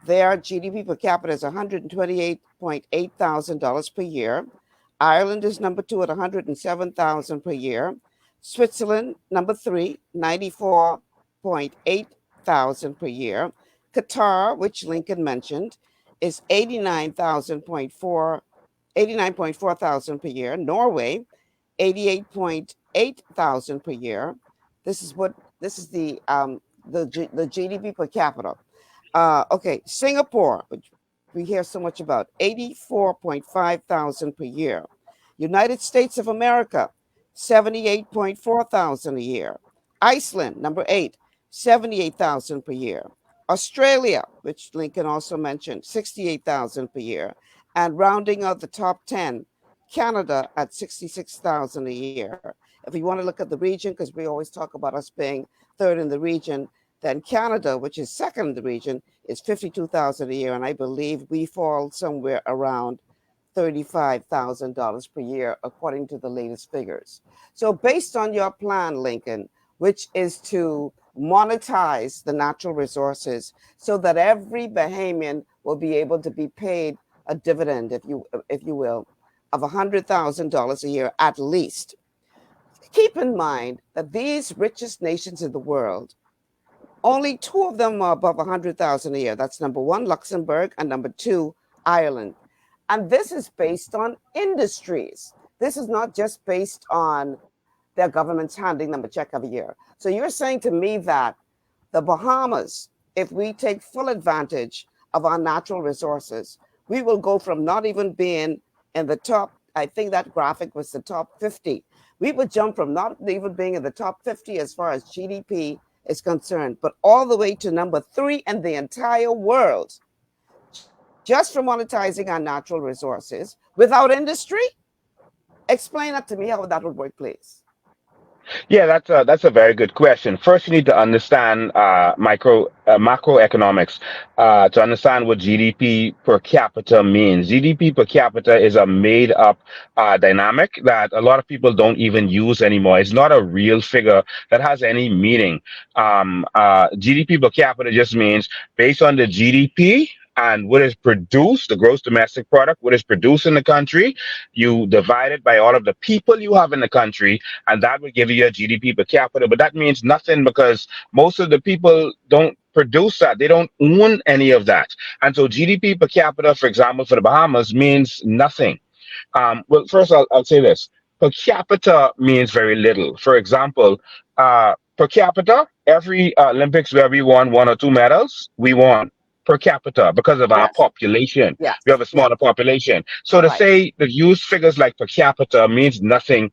Their GDP per capita is $128.8 thousand per year. Ireland is number two at $107,000 per year. Switzerland, number three, $94.8 thousand per year. Qatar, which Lincoln mentioned, is $89.4 thousand per year. Norway, $88.8 thousand per year. This is the GDP per capita. Okay, Singapore, we hear so much about, 84.5 thousand per year. United States of America, 78.4 thousand a year. Iceland, number 8, 78,000 per year. Australia, which Lincoln also mentioned, 68,000 per year. And rounding out the top 10, Canada at 66,000 a year. If you want to look at the region, because we always talk about us being third in the region, then Canada, which is second in the region, is 52,000 a year. And I believe we fall somewhere around $35,000 per year, according to the latest figures. So based on your plan, Lincoln, which is to monetize the natural resources so that every Bahamian will be able to be paid a dividend, if you will, of $100,000 a year at least. Keep in mind that these richest nations in the world, only 2 of them are above 100,000 a year. That's number 1, Luxembourg, and number 2, Ireland. And this is based on industries. This is not just based on their governments handing them a check every year. So you're saying to me that the Bahamas, if we take full advantage of our natural resources, we will go from not even being in the top, I think that graphic was the top 50. We would jump from not even being in the top 50 as far as GDP is concerned, but all the way to number 3 in the entire world, just from monetizing our natural resources without industry? Explain that to me, how that would work, please. Yeah, that's a very good question. First, you need to understand macroeconomics to understand what GDP per capita means. GDP per capita is a made-up dynamic that a lot of people don't even use anymore. It's not a real figure that has any meaning. GDP per capita just means based on the GDP and what is produced, the gross domestic product, what is produced in the country, you divide it by all of the people you have in the country, and that would give you a GDP per capita. But that means nothing because most of the people don't produce that. They don't own any of that. And so GDP per capita, for example, for the Bahamas means nothing. Well, first I'll say this. Per capita means very little. For example, per capita, every Olympics where we won 1 or 2 medals, we won per capita because of our population. Yes. We have a smaller population. So to say that use figures like per capita means nothing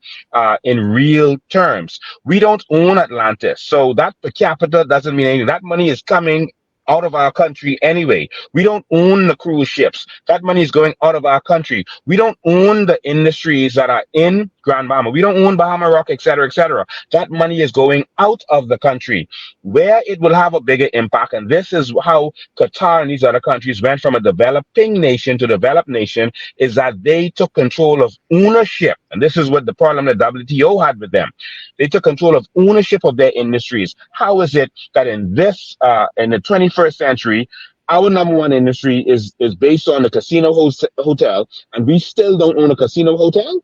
in real terms. We don't own Atlantis. So that per capita doesn't mean anything. That money is coming out of our country anyway. We don't own the cruise ships. That money is going out of our country. We don't own the industries that are in Grand Bahama. We don't own Bahama Rock, et cetera, et cetera. That money is going out of the country. Where it will have a bigger impact, and this is how Qatar and these other countries went from a developing nation to developed nation, is that they took control of ownership. And this is what the problem that WTO had with them. They took control of ownership of their industries. How is it that in this, in the 21st century, our number 1 industry is based on the casino hotel, and we still don't own a casino hotel?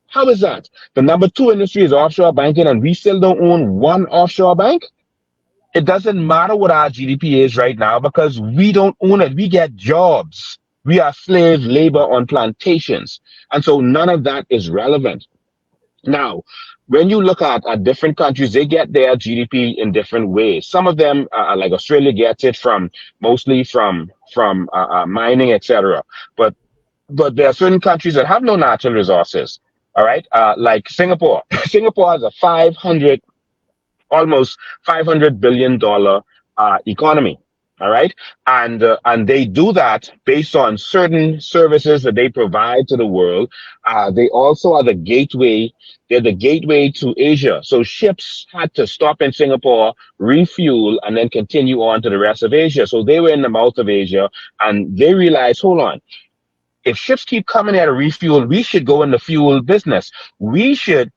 How is that? The number 2 industry is offshore banking, and we still don't own 1 offshore bank? It doesn't matter what our GDP is right now because we don't own it. We get jobs. We are slave labor on plantations. And so none of that is relevant. Now, when you look at different countries, they get their GDP in different ways. Some of them, like Australia, gets it mostly from mining, etc. But there are certain countries that have no natural resources. All right, like Singapore. Singapore has a almost $500 billion economy. All right, and they do that based on certain services that they provide to the world. They also are the gateway. They're the gateway to Asia. So ships had to stop in Singapore, refuel, and then continue on to the rest of Asia. So they were in the mouth of Asia, and they realized, hold on, if ships keep coming here to refuel, we should go in the fuel business. We should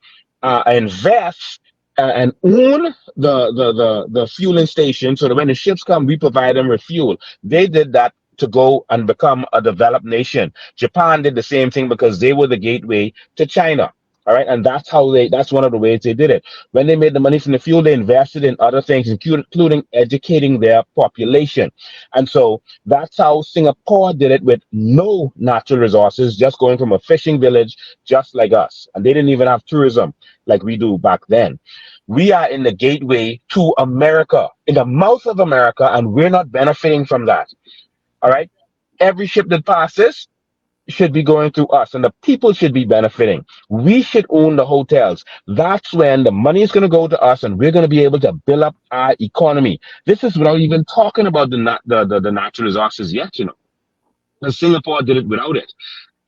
invest and own the fueling station so that when the ships come, we provide them with fuel. They did that to go and become a developed nation. Japan did the same thing because they were the gateway to China. All right. And that's one of the ways they did it. When they made the money from the fuel, they invested in other things, including educating their population. And so that's how Singapore did it with no natural resources, just going from a fishing village, just like us. And they didn't even have tourism like we do back then. We are in the gateway to America, in the mouth of America, and we're not benefiting from that. All right. every ship that passes should be going through us, and the people should be benefiting. We should own the hotels. That's when the money is going to go to us, and we're going to be able to build up our economy. This is without even talking about the natural resources yet. And Singapore did it without it.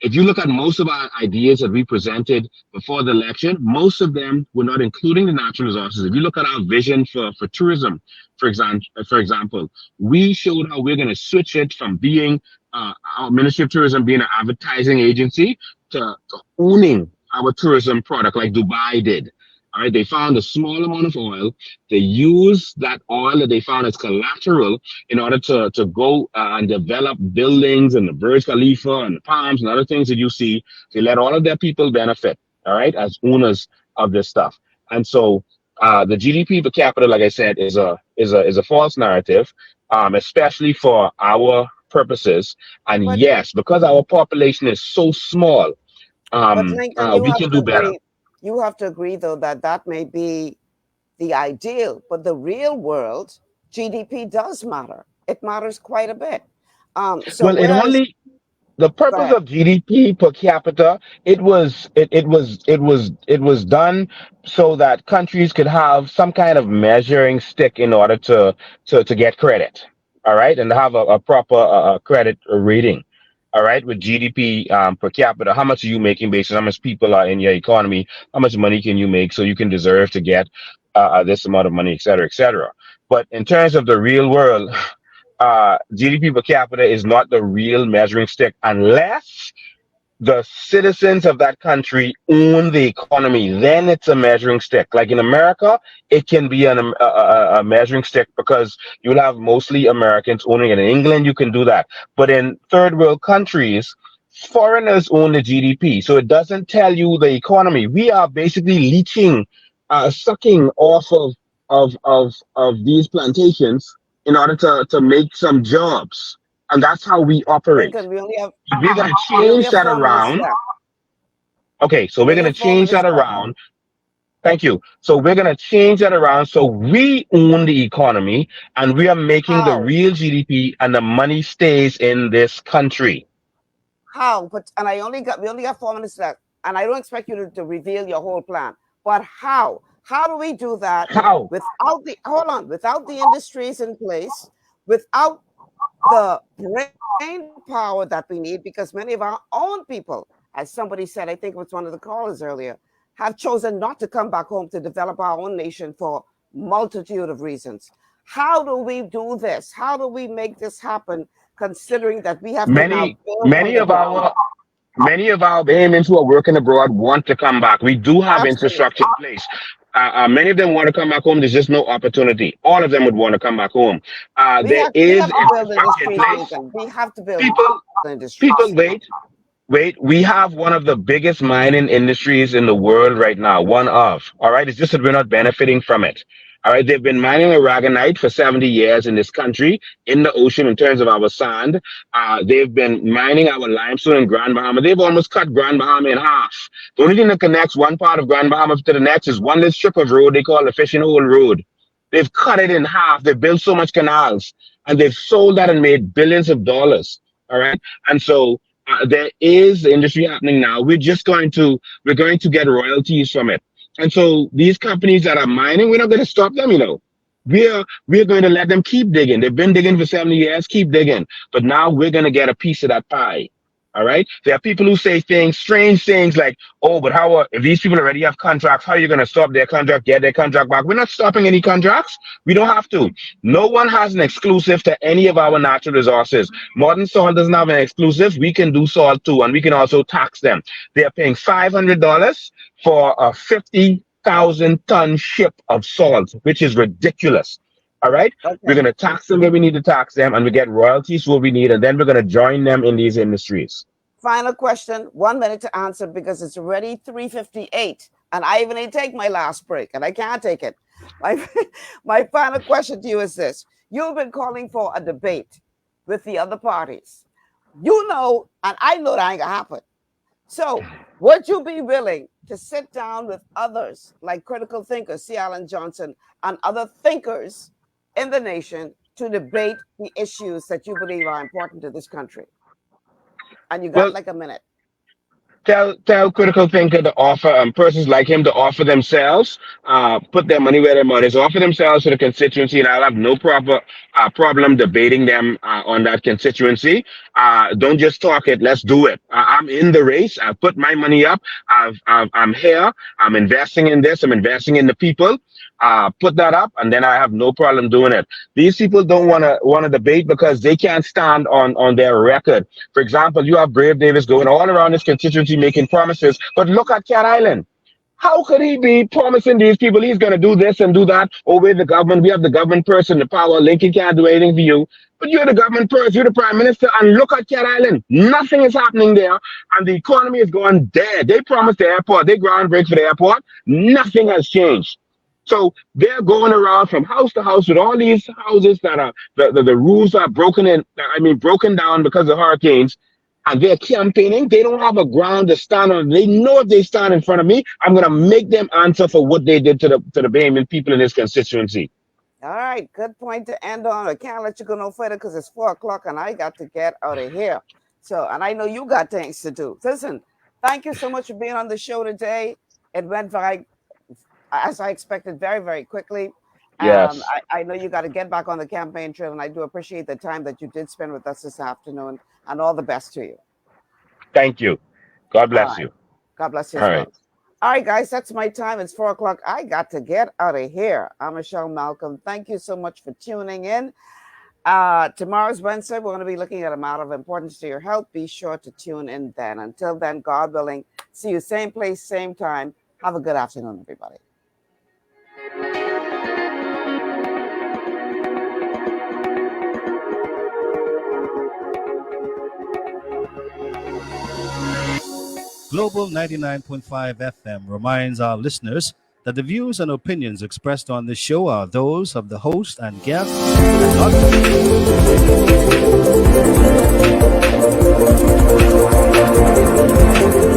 If you look at most of our ideas that we presented before the election, most of them were not including the natural resources. If you look at our vision for tourism, for example, we showed how we're going to switch it from being our Ministry of Tourism being an advertising agency to owning our tourism product like Dubai did. All right, they found a small amount of oil. They used that oil that they found as collateral in order to go and develop buildings and the Burj Khalifa and the palms and other things that you see. They let all of their people benefit, all right, as owners of this stuff. And so the GDP per capita, like I said, is a false narrative, especially for our purposes. And yes, because our population is so small, But Lincoln, we can do better. You have to agree, though, that may be the ideal, but the real world, GDP does matter. It matters quite a bit. Well, the purpose of GDP per capita, it was done so that countries could have some kind of measuring stick in order to get credit, all right, and have a proper credit rating. All right, with GDP per capita, how much are you making based on how much people are in your economy? How much money can you make so you can deserve to get this amount of money, et cetera, et cetera. But in terms of the real world, GDP per capita is not the real measuring stick unless the citizens of that country own the economy. Then it's a measuring stick. Like in America, it can be a measuring stick because you'll have mostly Americans owning it. In England, you can do that. But in third world countries, foreigners own the GDP. So it doesn't tell you the economy. We are basically leeching, sucking off of these plantations in order to make some jobs. And that's how we operate. Lincoln, we only have, We're going to change that around. Okay, so we're going to change that around. Thank you. So we're going to change that around so we own the economy and we are making the real GDP and the money stays in this country. How? But we only got 4 minutes left, and I don't expect you to reveal your whole plan. But how? How do we do that? How? Without the industries in place, without the brain power that we need, because many of our own people, as somebody said, I think it was one of the callers earlier, have chosen not to come back home to develop our own nation for multitude of reasons. How do we do this? How do we make this happen, considering that we have many of our Bahamians who are working abroad want to come back. We do have infrastructure in place. Many of them want to come back home. There's just no opportunity. All of them would want to come back home. There is infrastructure in place. We have to build industries. People, wait. We have one of the biggest mining industries in the world right now. All right. It's just that we're not benefiting from it. All right. They've been mining aragonite for 70 years in this country, in the ocean, in terms of our sand. They've been mining our limestone in Grand Bahama. They've almost cut Grand Bahama in half. The only thing that connects one part of Grand Bahama to the next is one little strip of road they call the Fishing Hole Road. They've cut it in half. They've built so much canals, and they've sold that and made billions of dollars. All right. And so there is the industry happening now. We're going to get royalties from it. And so these companies that are mining, we're not going to stop them, We're going to let them keep digging. They've been digging for 70 years, keep digging. But now we're going to get a piece of that pie. All right. There are people who say strange things like, oh, but if these people already have contracts, how are you going to stop their contract, get their contract back? We're not stopping any contracts. We don't have to. No one has an exclusive to any of our natural resources. Modern Salt doesn't have an exclusive. We can do salt too, and we can also tax them. They are paying $500 for a 50,000-ton ship of salt, which is ridiculous. All right. Okay. We're going to tax them where we need to tax them, and we get royalties where we need, and then we're going to join them in these industries. Final question, 1 minute to answer because it's already 3:58, and I even need to take my last break, and I can't take it. My final question to you is this. You've been calling for a debate with the other parties. And I know that ain't going to happen. So would you be willing to sit down with others like critical thinkers, C. Alan Johnson, and other thinkers in the nation to debate the issues that you believe are important to this country? And you got Well, like a minute. tell critical thinker to offer persons like him to offer themselves, put their money where their mouth is, offer themselves to the constituency, and I'll have no problem debating them on that constituency. Don't just talk it, let's do it. I'm in the race. I put my money up. I'm here. I'm investing in this. I'm investing in the people. Put that up, and then I have no problem doing it. These people don't want to debate because they can't stand on their record. For example, you have Brave Davis going all around his constituency making promises, but look at Cat Island. How could he be promising these people he's going to do this and do that? Oh, we're the government. We have the government person, the power. Lincoln can't do anything for you. But you're the government person. You're the prime minister. And look at Cat Island. Nothing is happening there. And the economy is going dead. They promised the airport. They groundbreak for the airport. Nothing has changed. So they're going around from house to house with all these houses that are, the roofs are broken down because of hurricanes. And they're campaigning. They don't have a ground to stand on. They know if they stand in front of me, I'm going to make them answer for what they did to the Bahamian people in this constituency. All right, good point to end on. I can't let you go no further because it's 4 o'clock and I got to get out of here. So, and I know you got things to do. Listen, thank you so much for being on the show today. It went as I expected, very, very quickly. Yes. I know you got to get back on the campaign trail, and I do appreciate the time that you did spend with us this afternoon, and all the best to you. Thank you. God bless you. God bless you. All as right. well. All right, guys, that's my time. It's 4 o'clock. I got to get out of here. I'm Michelle Malcolm. Thank you so much for tuning in. Tomorrow's Wednesday. We're going to be looking at a matter of importance to your health. Be sure to tune in then. Until then, God willing, see you same place, same time. Have a good afternoon, everybody. Global 99.5 FM reminds our listeners that the views and opinions expressed on this show are those of the host and guests and not